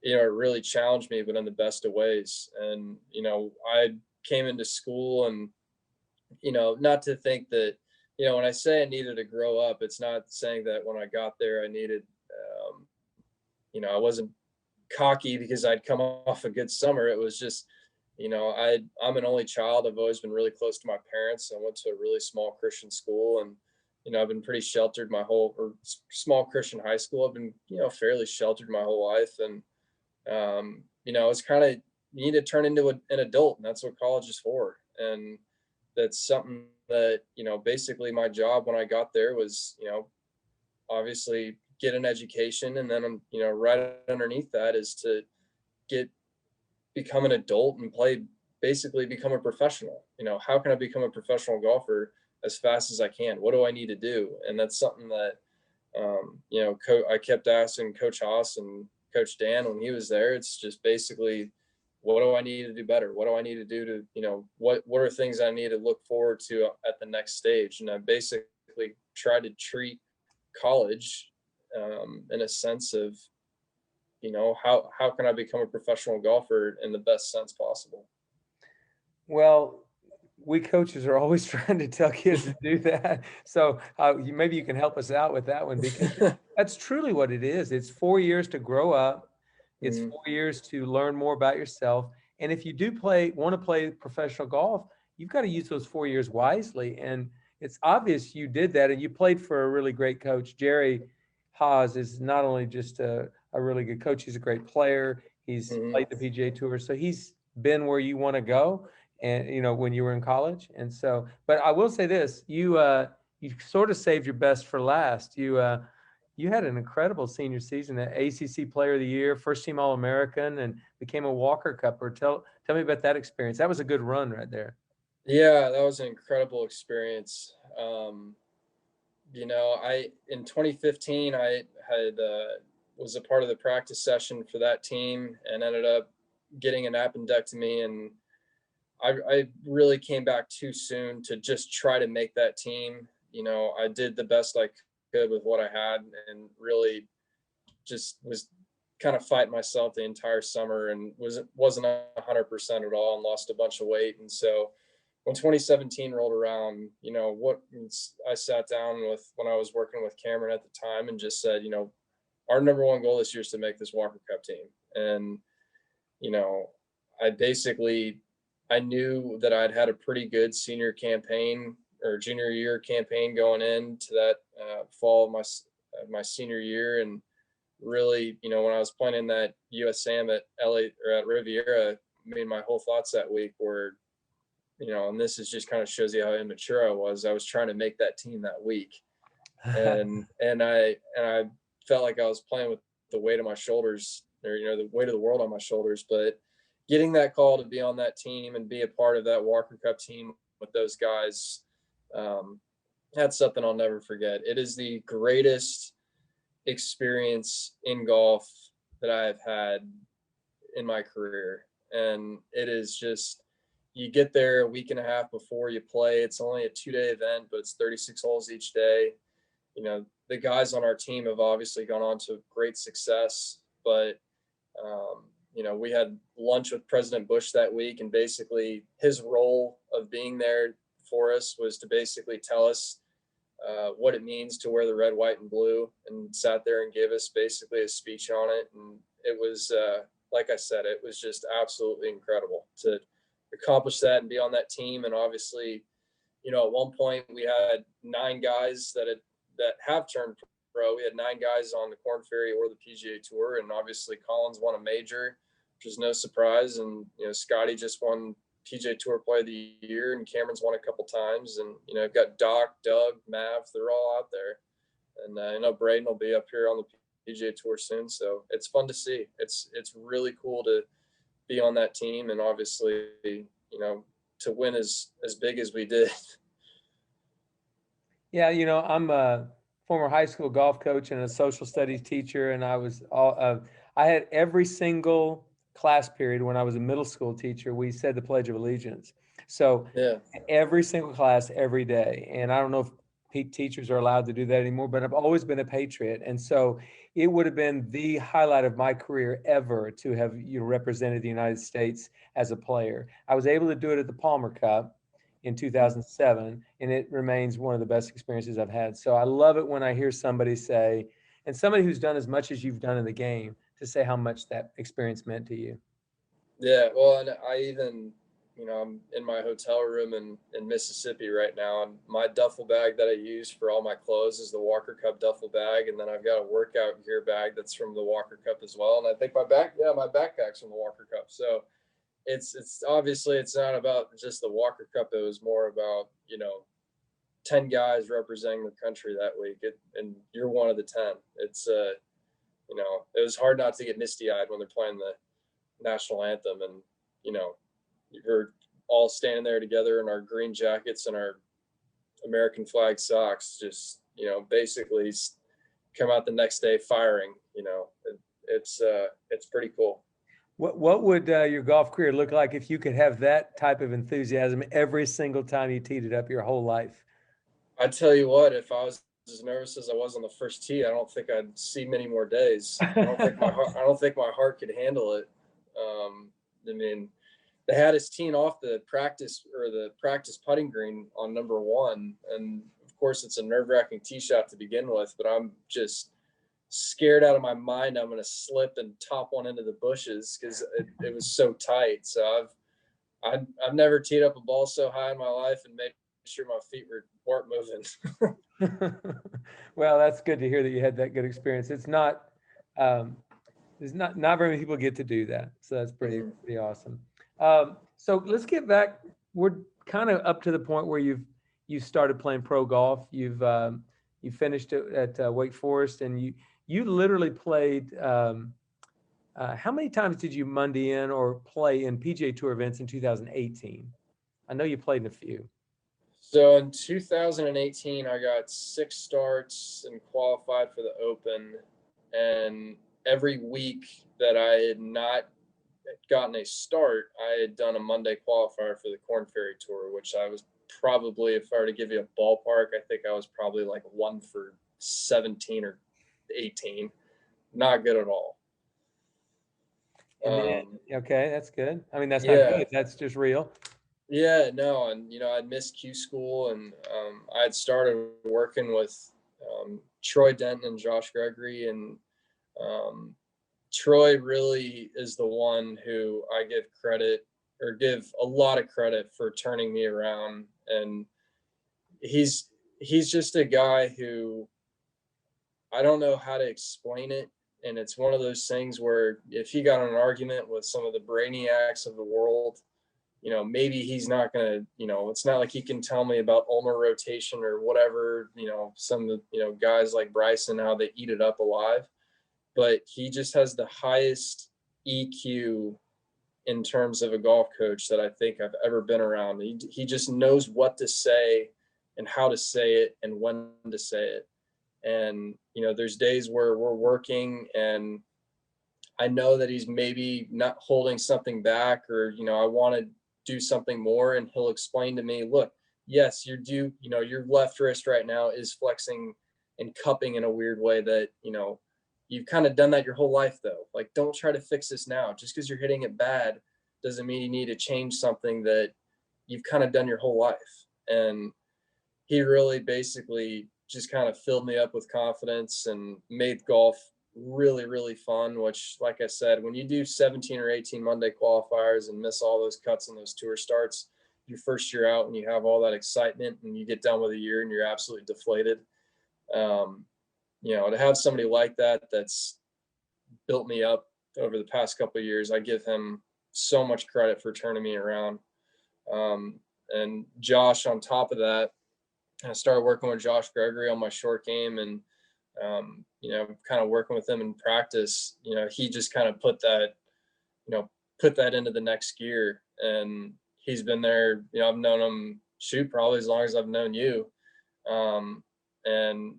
[SPEAKER 3] it really challenged me, but in the best of ways. And, I came into school and, not to think that, when I say I needed to grow up, it's not saying that when I got there, I needed, I wasn't cocky because I'd come off a good summer. It was just, I'm an only child. I've always been really close to my parents. I went to a really small Christian school, and, I've been pretty sheltered small Christian high school. I've been, fairly sheltered my whole life. And, it's kind of, you need to turn into an adult, and that's what college is for. And that's something that, basically my job when I got there was, obviously get an education. And then, right underneath that is to become an adult and basically become a professional. How can I become a professional golfer as fast as I can? What do I need to do? And that's something that, I kept asking Coach Haas and Coach Dan when he was there. It's just basically, what do I need to do better? What do I need to do to, what are things I need to look forward to at the next stage? And I basically tried to treat college in a sense of, how can I become a professional golfer in the best sense possible?
[SPEAKER 2] Well, we coaches are always trying to tell kids to do that. So maybe you can help us out with that one, because that's truly what it is. It's 4 years to grow up. It's 4 years to learn more about yourself. And if you do want to play professional golf, you've got to use those 4 years wisely. And it's obvious you did that, and you played for a really great coach. Jerry Haas is not only just a really good coach, he's a great player. He's played the PGA Tour, so he's been where you want to go, and when you were in college. And so, but I will say this, you sort of saved your best for last. You had an incredible senior season, an ACC Player of the Year, first team All-American, and became a Walker Cupper. Tell me about that experience. That was a good run right there.
[SPEAKER 3] Yeah, that was an incredible experience. In 2015, I had was a part of the practice session for that team and ended up getting an appendectomy, and I really came back too soon to just try to make that team. I did the best I could with what I had, and really just was kind of fighting myself the entire summer, and wasn't 100% at all, and lost a bunch of weight. And so when 2017 rolled around, I sat down when I was working with Cameron at the time and just said, our number one goal this year is to make this Walker Cup team. And, I knew that I'd had a pretty good senior campaign or junior year campaign going into that fall of my senior year. And really, when I was playing in that USAM at LA or at Riviera, my whole thoughts that week were, and this is just kind of shows you how immature I was. I was trying to make that team that week. And I felt like I was playing with the weight of my shoulders, or, the weight of the world on my shoulders. But getting that call to be on that team and be a part of that Walker Cup team with those guys, that's something I'll never forget. It is the greatest experience in golf that I have had in my career. And it is just, you get there a week and a half before you play. It's only a 2-day event, but it's 36 holes each day. The guys on our team have obviously gone on to great success, but we had lunch with President Bush that week, and basically his role of being there for us was to basically tell us what it means to wear the red, white, and blue, and sat there and gave us basically a speech on it. And it was, like I said, it was just absolutely incredible to accomplish that and be on that team. And obviously, at one point we had 9 guys that have turned pro. We had 9 guys on the Korn Ferry or the PGA Tour, and obviously Collins won a major, which is no surprise. And Scotty just won PGA Tour Player of the Year, and Cameron's won a couple times. And I've got Doc, Doug, Mav, they're all out there. And I know Braden will be up here on the PGA Tour soon, so it's fun to see. It's really cool to be on that team, and obviously to win as big as we did.
[SPEAKER 2] Yeah, I'm a former high school golf coach and a social studies teacher, and I had every single class period when I was a middle school teacher, we said the Pledge of Allegiance. So
[SPEAKER 3] Yeah.
[SPEAKER 2] every single class, every day. And I don't know if teachers are allowed to do that anymore, but I've always been a patriot. And so it would have been the highlight of my career ever to have represented the United States as a player. I was able to do it at the Palmer Cup in 2007, and it remains one of the best experiences I've had. So I love it when I hear somebody say, and somebody who's done as much as you've done in the game, to say how much that experience meant to you.
[SPEAKER 3] Yeah, well, and I even, I'm in my hotel room in Mississippi right now, and my duffel bag that I use for all my clothes is the Walker Cup duffel bag, and then I've got a workout gear bag that's from the Walker Cup as well. And I think my backpack's from the Walker Cup. So it's obviously it's not about just the Walker Cup. It was more about 10 guys representing the country that week, and you're one of the 10. It's it was hard not to get misty-eyed when they're playing the national anthem, and you're all standing there together in our green jackets and our American flag socks, just basically come out the next day firing. It's pretty cool.
[SPEAKER 2] What would your golf career look like if you could have that type of enthusiasm every single time you teed it up your whole life?
[SPEAKER 3] I tell you what, if I was as nervous as I was on the first tee, I don't think I'd see many more days. I don't think my heart could handle it. I mean, they had us teeing off the practice putting green on number 1, and of course it's a nerve-wracking tee shot to begin with, but I'm just scared out of my mind I'm going to slip and top one into the bushes because it was so tight. So I've never teed up a ball so high in my life and made sure my feet weren't moving.
[SPEAKER 2] Well, that's good to hear that you had that good experience. It's not not very many people get to do that, so that's pretty awesome. So let's get back. We're kind of up to the point where you've started playing pro golf. You've you finished it at Wake Forest, and you literally played. How many times did you Monday in or play in PGA Tour events in 2018? I know you played in a few.
[SPEAKER 3] So in 2018, I got 6 starts and qualified for the Open. And every week that I had not gotten a start, I had done a Monday qualifier for the Korn Ferry Tour, which I was probably, if I were to give you a ballpark, I think I was probably like 1 for 17 or 18. Not good at all.
[SPEAKER 2] Okay, that's good. I mean, that's not good. That's just real.
[SPEAKER 3] Yeah, no, and I'd missed Q school, and I had started working with Troy Denton and Josh Gregory, and Troy really is the one who I give a lot of credit for turning me around, and he's just a guy who I don't know how to explain it. And it's one of those things where if he got in an argument with some of the brainiacs of the world, maybe he's not going to, it's not like he can tell me about ulnar rotation or whatever, some of the, guys like Bryson, how they eat it up alive. But he just has the highest EQ in terms of a golf coach that I think I've ever been around. He just knows what to say and how to say it and when to say it. And, there's days where we're working and I know that he's maybe not holding something back or, I want to do something more. And he'll explain to me, look, yes, your left wrist right now is flexing and cupping in a weird way that, you've kind of done that your whole life though. Like, don't try to fix this now. Just because you're hitting it bad doesn't mean you need to change something that you've kind of done your whole life. And he really basically just kind of filled me up with confidence and made golf really, really fun, which, like I said, when you do 17 or 18 Monday qualifiers and miss all those cuts and those tour starts, your first year out and you have all that excitement and you get done with a year and you're absolutely deflated. To have somebody like that that's built me up over the past couple of years, I give him so much credit for turning me around. And Josh, on top of that, I started working with Josh Gregory on my short game and, kind of working with him in practice, he just kind of put that into the next gear. And he's been there, I've known him probably as long as I've known you. And,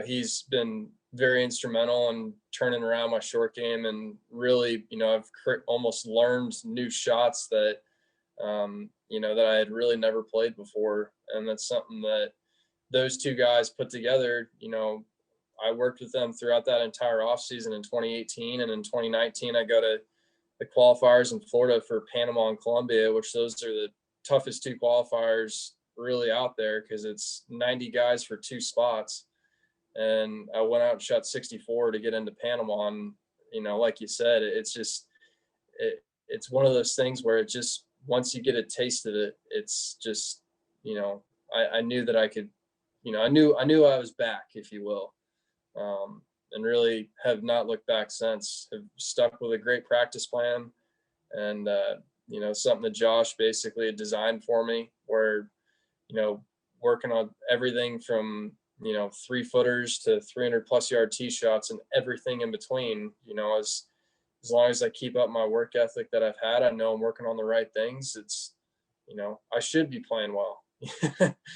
[SPEAKER 3] he's been very instrumental in turning around my short game and really, I've almost learned new shots that, that I had really never played before. And that's something that those two guys put together. I worked with them throughout that entire offseason in 2018. And in 2019, I go to the qualifiers in Florida for Panama and Colombia, which those are the toughest 2 qualifiers really out there because it's 90 guys for 2 spots. And I went out and shot 64 to get into Panama. And, like you said, it's just, it's one of those things where it just, once you get a taste of it, it's just, I knew that I could, I knew I was back, if you will. And really have not looked back since. Have stuck with a great practice plan and, something that Josh basically had designed for me where, working on everything from, 3-footers to 300+ yard tee shots and everything in between, as long as I keep up my work ethic that I've had, I know I'm working on the right things. It's, I should be playing well.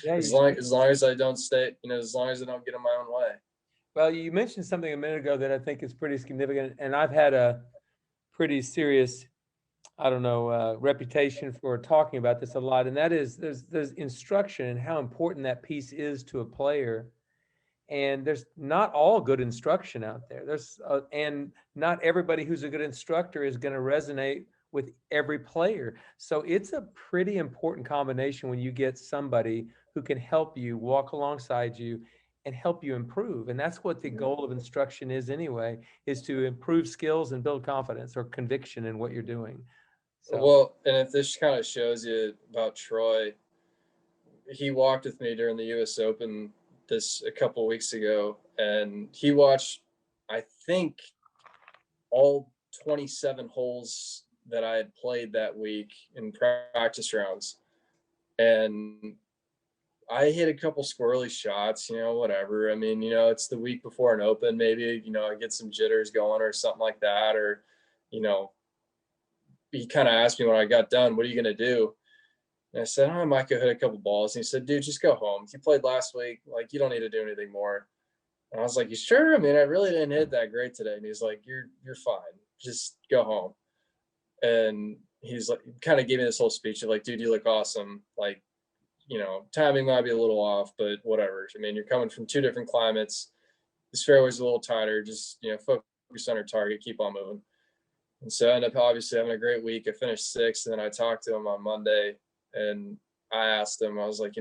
[SPEAKER 3] Yeah, as long as I don't stay, as long as I don't get in my own way.
[SPEAKER 2] Well, you mentioned something a minute ago that I think is pretty significant, and I've had a pretty serious, I don't know, reputation for talking about this a lot, and that is there's instruction and how important that piece is to a player. And there's not all good instruction out there. And not everybody who's a good instructor is going to resonate with every player. So it's a pretty important combination when you get somebody who can help you, walk alongside you, and help you improve. And that's what the goal of instruction is anyway, is to improve skills and build confidence or conviction in what you're doing. So
[SPEAKER 3] Well, and if this kind of shows you about Troy, he walked with me during the U.S. Open a couple of weeks ago, and he watched, I think, all 27 holes that I had played that week in practice rounds. And I hit a couple squirrely shots, whatever. I mean, it's the week before an Open. Maybe, I get some jitters going or something like that. Or, he kind of asked me when I got done, what are you going to do? And I said, I might go hit a couple balls. And he said, dude, just go home. You played last week. Like, you don't need to do anything more. And I was like, you sure? I mean, I really didn't hit that great today. And he's like, you're fine. Just go home. And he's like, kind of gave me this whole speech of like, dude, you look awesome. Like, timing might be a little off, but whatever. I mean, you're coming from two different climates. This fairway's a little tighter. Just, focus on your target, keep on moving. And so I ended up obviously having a great week. I finished sixth, and then I talked to him on Monday, and I asked him, I was like,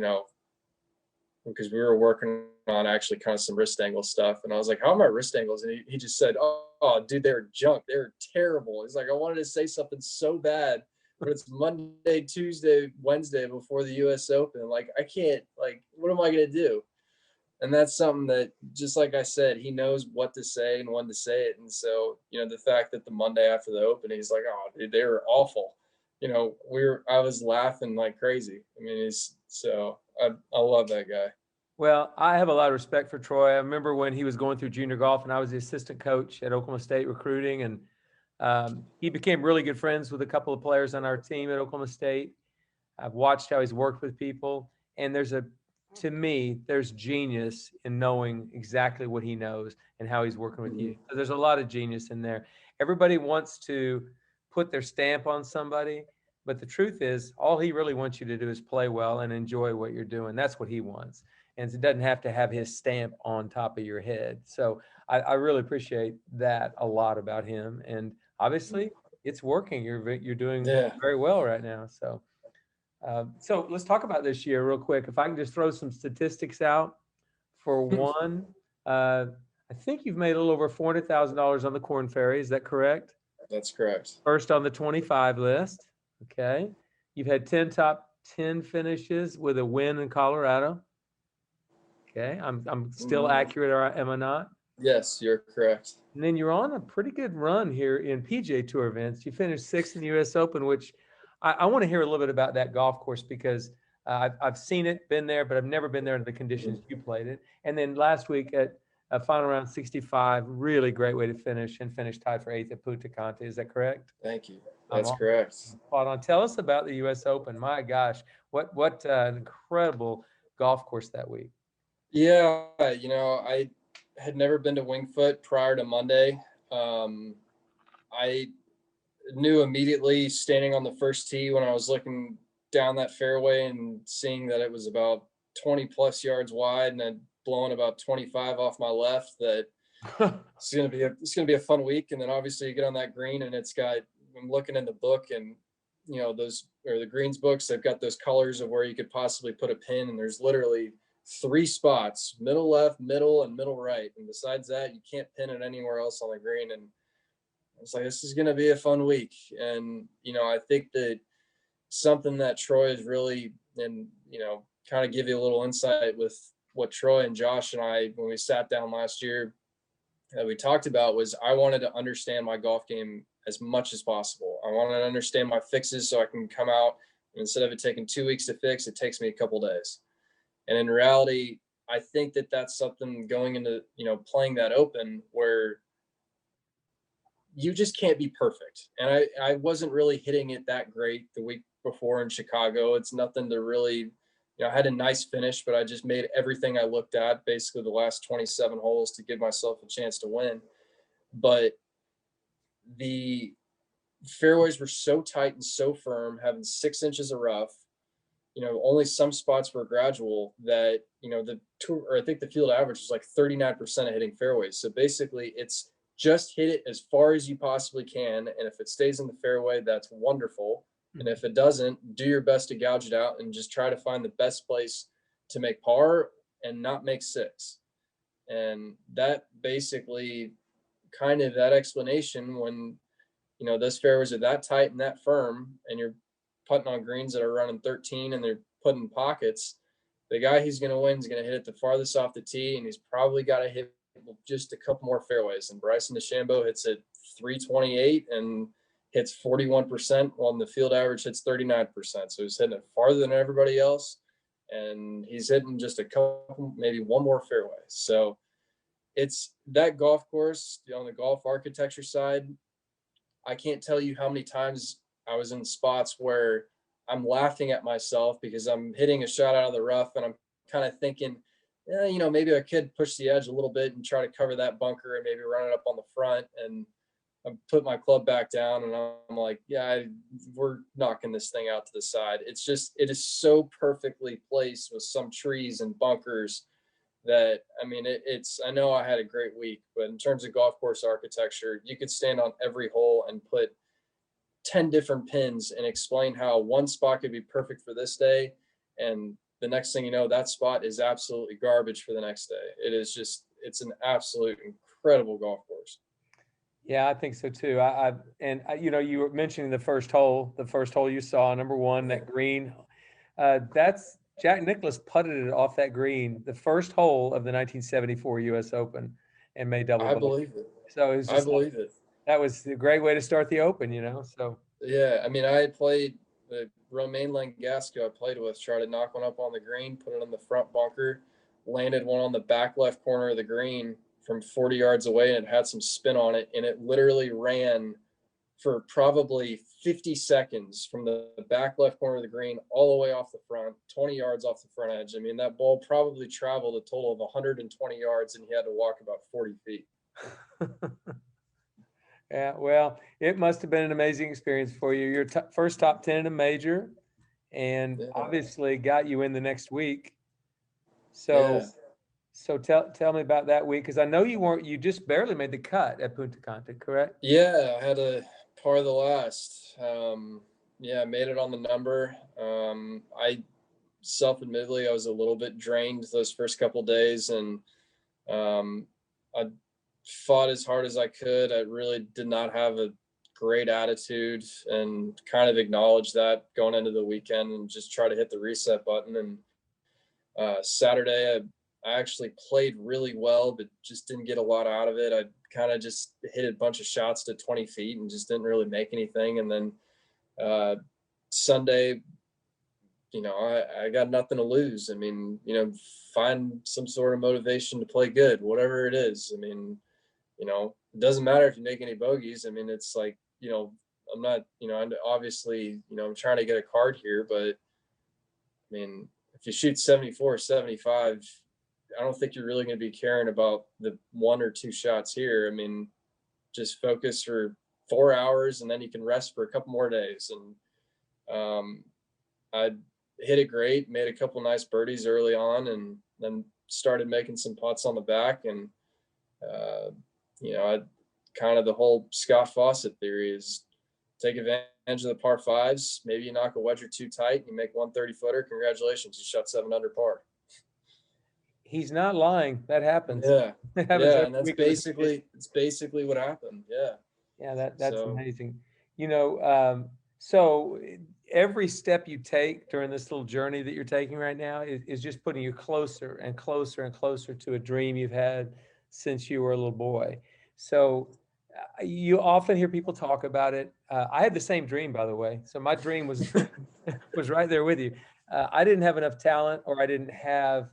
[SPEAKER 3] because we were working on actually kind of some wrist angle stuff. And I was like, how are my wrist angles? And he just said, oh, dude, they were junk. They were terrible. He's like, I wanted to say something so bad, but it's Monday, Tuesday, Wednesday before the U.S. Open. Like, I can't, like, what am I going to do? And that's something that, just like I said, he knows what to say and when to say it. And so, the fact that the Monday after the Open, he's like, oh, dude, they were awful. I was laughing like crazy. I mean, I love that guy.
[SPEAKER 2] well, I have a lot of respect for Troy. I remember when he was going through junior golf, and I was the assistant coach at Oklahoma State recruiting, and he became really good friends with a couple of players on our team at Oklahoma State. I've watched how he's worked with people, and to me, there's genius in knowing exactly what he knows and how he's working with you. So there's a lot of genius in there. Everybody wants to put their stamp on somebody, but the truth is, all he really wants you to do is play well and enjoy what you're doing. That's what he wants. And it doesn't have to have his stamp on top of your head. So I really appreciate that a lot about him. And obviously, it's working. You're doing very well right now. So let's talk about this year real quick. If I can just throw some statistics out for one, I think you've made a little over $400,000 on the Korn Ferry. Is that correct?
[SPEAKER 3] That's correct.
[SPEAKER 2] First on the 25 list. Okay. You've had 10 top 10 finishes with a win in Colorado. Okay. I'm still accurate, or am I not?
[SPEAKER 3] Yes, you're correct.
[SPEAKER 2] And then you're on a pretty good run here in PGA Tour events. You finished sixth in the U.S. Open, which I want to hear a little bit about that golf course, because I've seen it, been there, but I've never been there in the conditions you played it. And then last week at final round 65, really great way to finish, and finish tied for eighth at Punta Cana. Is that correct?
[SPEAKER 3] Thank you. That's correct.
[SPEAKER 2] Spot on. Tell us about the U.S. Open. My gosh, what an incredible golf course that week.
[SPEAKER 3] Yeah, I had never been to Winged Foot prior to Monday. I knew immediately standing on the first tee when I was looking down that fairway and seeing that it was about 20 plus yards wide and had blown about 25 off my left, that it's going to be a fun week. And then obviously you get on that green, and I'm looking in the book, and the greens books, they've got those colors of where you could possibly put a pin, and there's literally 3 spots: middle left, middle, and middle right. And besides that, you can't pin it anywhere else on the green. And I was like, this is going to be a fun week. And, I think that something that Troy is really, and, kind of give you a little insight with what Troy and Josh and I, when we sat down last year, that we talked about, was I wanted to understand my golf game as much as possible. I wanted to understand my fixes so I can come out, and instead of it taking 2 weeks to fix, it takes me a couple days. And in reality, I think that that's something going into, playing that Open, where you just can't be perfect. And I wasn't really hitting it that great the week before in Chicago. It's nothing to really I had a nice finish, but I just made everything I looked at, basically the last 27 holes, to give myself a chance to win. But the fairways were so tight and so firm, having 6 inches of rough. Only some spots were gradual, that, the tour, or I think the field average was like 39% of hitting fairways. So basically it's just hit it as far as you possibly can. And if it stays in the fairway, that's wonderful. And if it doesn't, do your best to gouge it out and just try to find the best place to make par and not make 6. And that basically, kind of that explanation, when, those fairways are that tight and that firm, and you're putting on greens that are running 13 and they're putting pockets, the guy who's going to win is going to hit it the farthest off the tee, and he's probably got to hit just a couple more fairways. And Bryson DeChambeau hits it 328 and hits 41%, while the field average hits 39%. So he's hitting it farther than everybody else, and he's hitting just a couple, maybe one more fairway. So it's that golf course, on the golf architecture side, I can't tell you how many times I was in spots where I'm laughing at myself because I'm hitting a shot out of the rough and I'm kind of thinking, maybe I could push the edge a little bit and try to cover that bunker and maybe run it up on the front. And I put my club back down and I'm like, yeah, we're knocking this thing out to the side. It is so perfectly placed with some trees and bunkers that, I mean, I know I had a great week, but in terms of golf course architecture, you could stand on every hole and put 10 different pins and explain how one spot could be perfect for this day. And the next thing you know, that spot is absolutely garbage for the next day. It's an absolute incredible golf course.
[SPEAKER 2] Yeah, I think so too. You were mentioning the first hole you saw, number one, that green. That's Jack Nicklaus putted it off that green, the first hole of the 1974 U.S. Open, and made double bogey.
[SPEAKER 3] I believe it.
[SPEAKER 2] So it was just that was a great way to start the Open, So
[SPEAKER 3] yeah, I mean, I had played the Romain Langasco I played with, tried to knock one up on the green, put it in the front bunker, landed one on the back left corner of the green from 40 yards away, and it had some spin on it, and it literally ran for probably 50 seconds from the back left corner of the green all the way off the front, 20 yards off the front edge. I mean, that ball probably traveled a total of 120 yards, and he had to walk about 40 feet.
[SPEAKER 2] Yeah, well, it must have been an amazing experience for you. Your first top 10 in a major, and obviously got you in the next week. So tell me about that week, because I know you just barely made the cut at Punta Cana, correct?
[SPEAKER 3] Yeah, I had a par the last. I made it on the number. I self-admittedly, I was a little bit drained those first couple of days, and I fought as hard as I could. I really did not have a great attitude, and kind of acknowledged that going into the weekend, and just try to hit the reset button. And Saturday, I actually played really well, but just didn't get a lot out of it. I kind of just hit a bunch of shots to 20 feet and just didn't really make anything. And then Sunday, I got nothing to lose. I mean, find some sort of motivation to play good, whatever it is. I mean, it doesn't matter if you make any bogeys. I mean, it's like, I'm not, obviously, I'm trying to get a card here, but I mean, if you shoot 74, 75, I don't think you're really going to be caring about the 1 or 2 shots here. I mean, just focus for 4 hours, and then you can rest for a couple more days. And I hit it great, made a couple nice birdies early on, and then started making some putts on the back. And, I kind of, the whole Scott Fawcett theory is take advantage of the par fives. Maybe you knock a wedge or two tight, you make 130-footer. Congratulations, you shot 7 under par.
[SPEAKER 2] He's not lying. That happens.
[SPEAKER 3] Yeah. And it's basically what happened. Yeah.
[SPEAKER 2] Yeah, that's amazing. So every step you take during this little journey that you're taking right now is just putting you closer and closer and closer to a dream you've had since you were a little boy. So you often hear people talk about it. I had the same dream, by the way. So my dream was was right there with you. I didn't have enough talent, or I didn't have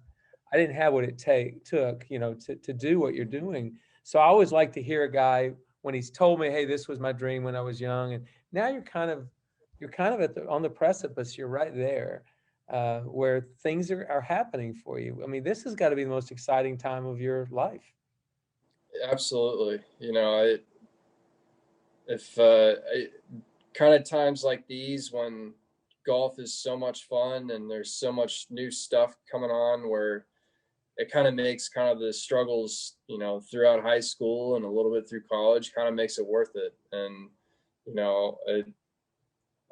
[SPEAKER 2] what it took, to do what you're doing. So I always like to hear a guy when he's told me, hey, this was my dream when I was young, and now you're kind of on the precipice. You're right there. where things are happening for you. I mean, this has got to be the most exciting time of your life.
[SPEAKER 3] Absolutely. If kind of times like these when golf is so much fun and there's so much new stuff coming on, where it kind of makes kind of the struggles, throughout high school and a little bit through college, kind of makes it worth it. And, you know,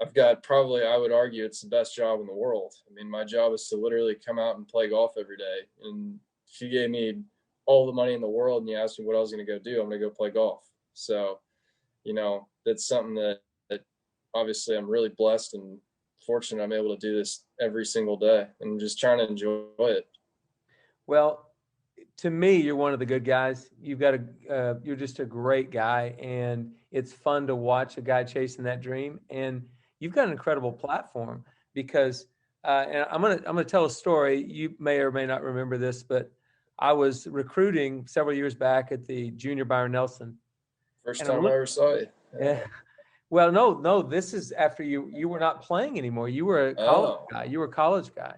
[SPEAKER 3] I've got probably, I would argue it's the best job in the world. I mean, my job is to literally come out and play golf every day. And if you gave me all the money in the world and you asked me what I was going to go do, I'm going to go play golf. So, that's something that obviously I'm really blessed and fortunate I'm able to do this every single day and just trying to enjoy it.
[SPEAKER 2] Well, to me, you're one of the good guys. You're just a great guy, and it's fun to watch a guy chasing that dream. And you've got an incredible platform because, and I'm gonna tell a story. You may or may not remember this, but I was recruiting several years back at the Junior Byron Nelson.
[SPEAKER 3] First time I ever saw you.
[SPEAKER 2] Yeah. Well, no, this is after you were not playing anymore. You were a college guy. You were a college guy.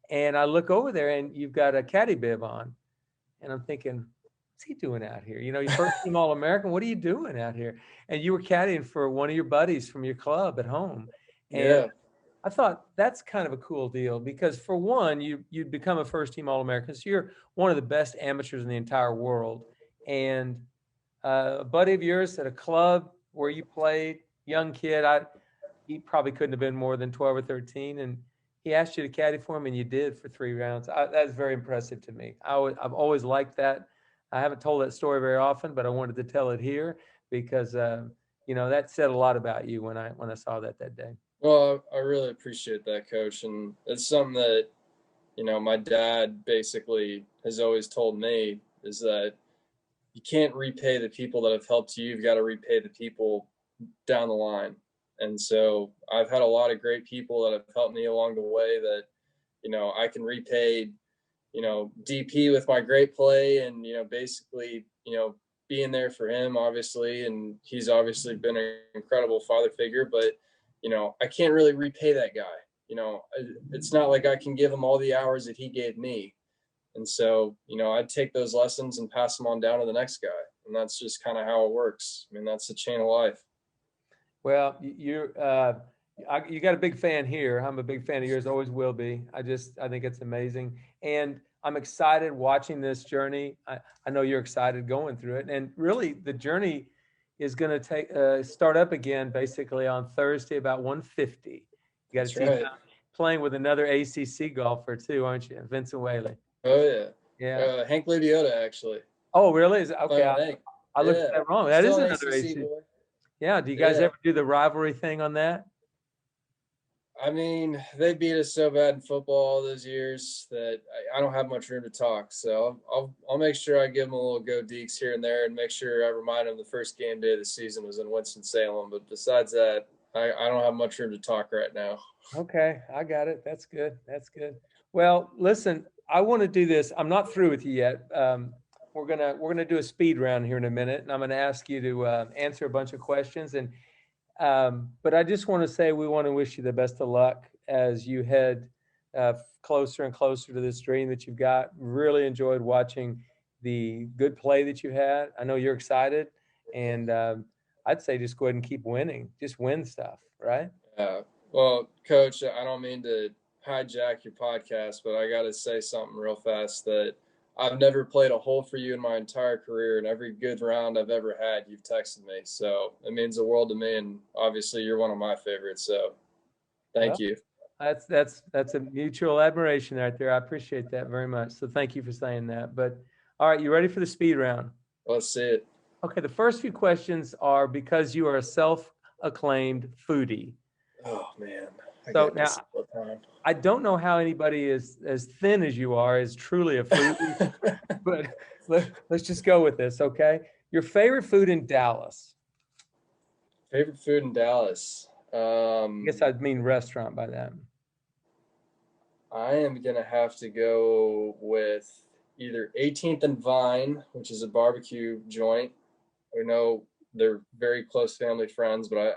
[SPEAKER 2] And I look over there and you've got a caddy bib on. And I'm thinking, what's he doing out here? You're first team All-American. What are you doing out here? And you were caddying for one of your buddies from your club at home. And
[SPEAKER 3] yeah.
[SPEAKER 2] I thought that's kind of a cool deal because for one, you'd become a first team All-American. So you're one of the best amateurs in the entire world. And a buddy of yours at a club where you played, young kid, he probably couldn't have been more than 12 or 13. And he asked you to caddy for him, and you did for 3 rounds. That's very impressive to me. I've always liked that. I haven't told that story very often, but I wanted to tell it here because that said a lot about you when I saw that day.
[SPEAKER 3] Well, I really appreciate that, Coach, and it's something that my dad basically has always told me is that you can't repay the people that have helped you. You've got to repay the people down the line. And so I've had a lot of great people that have helped me along the way that, I can repay, DP with my great play and, basically, being there for him, obviously. And he's obviously been an incredible father figure, but, I can't really repay that guy. It's not like I can give him all the hours that he gave me. And so, I'd take those lessons and pass them on down to the next guy. And that's just kind of how it works. I mean, that's the chain of life.
[SPEAKER 2] Well, you got a big fan here. I'm a big fan of yours, always will be. I think it's amazing. And I'm excited watching this journey. I know you're excited going through it. And really, the journey is going to start up again basically on Thursday about 1:50. You got a team playing with another ACC golfer too, aren't you? Vincent Whaley.
[SPEAKER 3] Oh, yeah.
[SPEAKER 2] Yeah.
[SPEAKER 3] Hank Ludiota, actually.
[SPEAKER 2] Oh, really? Is it? Okay. I looked at that wrong. That is another ACC. Yeah. Do you guys ever do the rivalry thing on that?
[SPEAKER 3] I mean, they beat us so bad in football all those years that I don't have much room to talk. So I'll make sure I give them a little go Deeks here and there and make sure I remind them the first game day of the season was in Winston-Salem. But besides that, I don't have much room to talk right now.
[SPEAKER 2] Okay, I got it. That's good. Well, listen, I want to do this. I'm not through with you yet. We're gonna do a speed round here in a minute, and I'm gonna ask you to answer a bunch of questions. And but I just want to say we want to wish you the best of luck as you head closer and closer to this dream that you've got. Really enjoyed watching the good play that you had. I know you're excited, and I'd say just go ahead and keep winning. Just win stuff, right?
[SPEAKER 3] Yeah. Well, Coach, I don't mean to hijack your podcast, but I got to say something real fast that I've never played a hole for you in my entire career, and every good round I've ever had, you've texted me. So it means the world to me, and obviously you're one of my favorites. So thank you.
[SPEAKER 2] That's a mutual admiration right there. I appreciate that very much. So thank you for saying that. But all right, you ready for the speed round?
[SPEAKER 3] Let's see it.
[SPEAKER 2] Okay, the first few questions are because you are a self-acclaimed foodie.
[SPEAKER 3] Oh, man.
[SPEAKER 2] So now, I don't know how anybody as thin as you are is truly a foodie, but let's just go with this, okay? Your favorite food in Dallas?
[SPEAKER 3] Favorite food in Dallas?
[SPEAKER 2] I guess I'd mean restaurant by that.
[SPEAKER 3] I am going to have to go with either 18th and Vine, which is a barbecue joint. I know they're very close family friends, but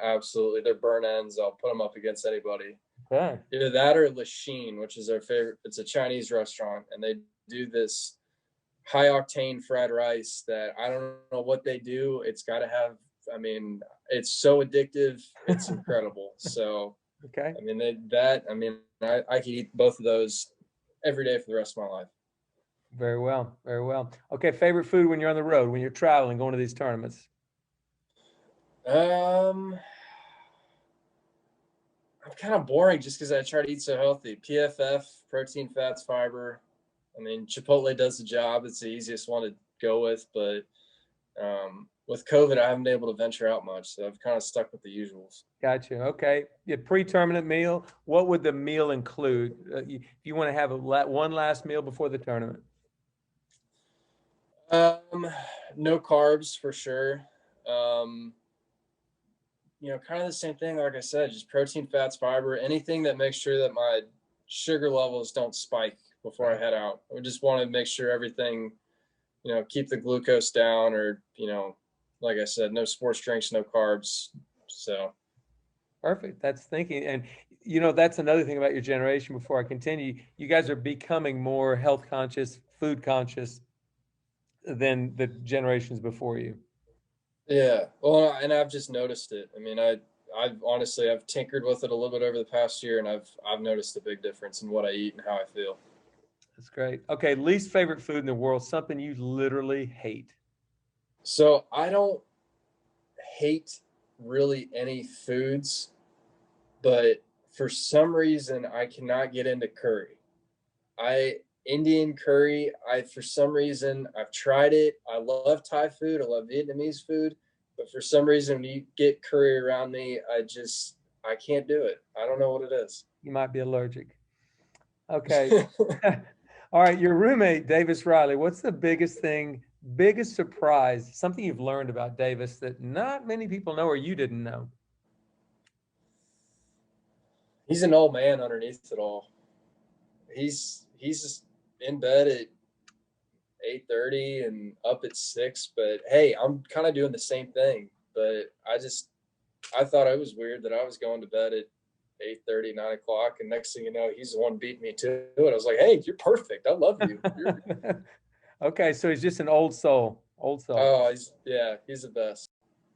[SPEAKER 3] they're burn ends. I'll put them up against anybody.
[SPEAKER 2] Okay.
[SPEAKER 3] Either that or Lachine, which is our favorite. It's a Chinese restaurant, and they do this high octane fried rice that I don't know what they do. It's got to have, I mean, it's so addictive. It's incredible. So,
[SPEAKER 2] Okay.
[SPEAKER 3] I mean, I could eat both of those every day for the rest of my life.
[SPEAKER 2] Very well. Very well. Okay. Favorite food when you're on the road, when you're traveling, going to these tournaments?
[SPEAKER 3] I'm kind of boring just because I try to eat so healthy. PFF, protein, fats, fiber. I mean, Chipotle does the job. It's the easiest one to go with, but with COVID, I haven't been able to venture out much, so I've kind of stuck with the usuals.
[SPEAKER 2] Gotcha. Okay. Your pre-tournament meal. What would the meal include? If you want to have one last meal before the tournament.
[SPEAKER 3] No carbs for sure. Kind of the same thing. Like I said, just protein, fats, fiber, anything that makes sure that my sugar levels don't spike before I head out. I just want to make sure everything, keep the glucose down, or, like I said, no sports drinks, no carbs. So.
[SPEAKER 2] Perfect. That's thinking. And, that's another thing about your generation before I continue. You guys are becoming more health conscious, food conscious than the generations before you.
[SPEAKER 3] Yeah. Well, and I've just noticed it. I mean, I've honestly, I've tinkered with it a little bit over the past year, and I've noticed a big difference in what I eat and how I feel.
[SPEAKER 2] That's great. Okay. Least favorite food in the world, something you literally hate.
[SPEAKER 3] So I don't hate really any foods, but for some reason I cannot get into curry. Indian curry, for some reason I've tried it. I love Thai food, I love Vietnamese food, but for some reason when you get curry around me, I can't do it. I don't know what it is.
[SPEAKER 2] You might be allergic. Okay. All right, your roommate, Davis Riley, what's the biggest surprise, something you've learned about Davis that not many people know or you didn't know?
[SPEAKER 3] He's an old man underneath it all. He's in bed at 8:30 and up at 6, but hey, I'm kind of doing the same thing. But I thought it was weird that I was going to bed at 8:30, 9 o'clock, and next thing you know, he's the one beating me to it. I was like, hey, you're perfect. I love you.
[SPEAKER 2] Okay, so he's just an old soul.
[SPEAKER 3] Oh, he's the best.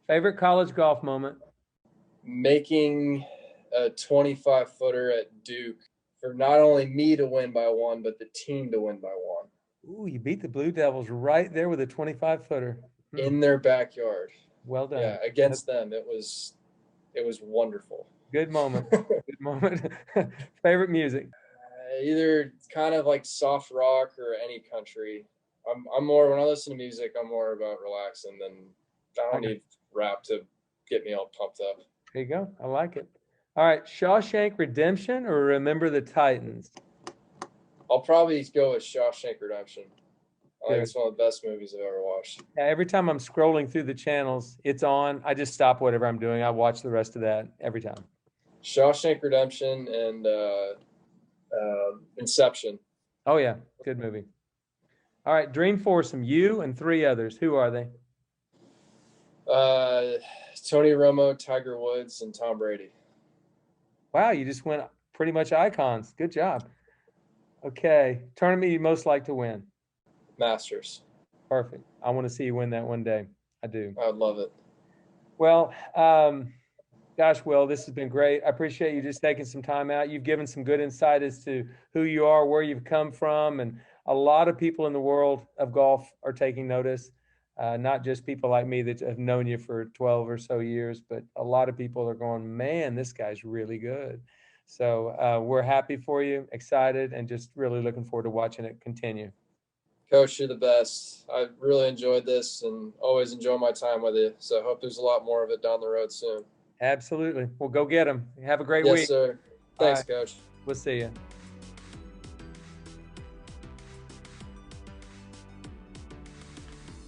[SPEAKER 2] Favorite college golf moment?
[SPEAKER 3] Making a 25-footer at Duke for not only me to win by one, but the team to win by one.
[SPEAKER 2] Ooh, you beat the Blue Devils right there with a 25-footer.
[SPEAKER 3] In their backyard.
[SPEAKER 2] Well done.
[SPEAKER 3] Yeah, against them. It was wonderful.
[SPEAKER 2] Good moment. Good moment. Favorite music?
[SPEAKER 3] Either kind of like soft rock or any country. I'm more, when I listen to music, I'm more about relaxing than, I don't need rap to get me all pumped up.
[SPEAKER 2] There you go. I like it. All right, Shawshank Redemption or Remember the Titans?
[SPEAKER 3] I'll probably go with Shawshank Redemption. I think it's one of the best movies I've ever watched.
[SPEAKER 2] Yeah, every time I'm scrolling through the channels, it's on. I just stop whatever I'm doing. I watch the rest of that every time.
[SPEAKER 3] Shawshank Redemption and Inception.
[SPEAKER 2] Oh, yeah. Good movie. All right, dream foursome, you and three others. Who are they?
[SPEAKER 3] Tony Romo, Tiger Woods, and Tom Brady.
[SPEAKER 2] Wow, you just went pretty much icons. Good job. Okay, tournament you most like to win?
[SPEAKER 3] Masters.
[SPEAKER 2] Perfect. I want to see you win that one day. I do.
[SPEAKER 3] I'd love it.
[SPEAKER 2] Well, gosh, Will, this has been great. I appreciate you just taking some time out. You've given some good insight as to who you are, where you've come from, and a lot of people in the world of golf are taking notice. Not just people like me that have known you for 12 or so years, but a lot of people are going, man, this guy's really good. So we're happy for you, excited, and just really looking forward to watching it continue.
[SPEAKER 3] Coach, you're the best. I really enjoyed this and always enjoy my time with you. So I hope there's a lot more of it down the road soon.
[SPEAKER 2] Absolutely. Well, go get them. Have a great week.
[SPEAKER 3] Yes, sir. Thanks, Coach.
[SPEAKER 2] We'll see you.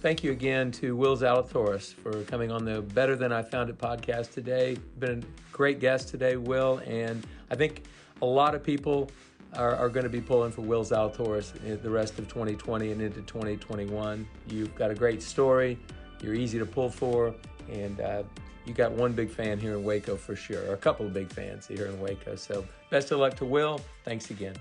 [SPEAKER 2] Thank you again to Will Zalatoris for coming on the Better Than I Found It podcast today. Been a great guest today, Will, and I think a lot of people are going to be pulling for Will Zalatoris the rest of 2020 and into 2021. You've got a great story. You're easy to pull for. And you got one big fan here in Waco for sure, or a couple of big fans here in Waco. So best of luck to Will. Thanks again.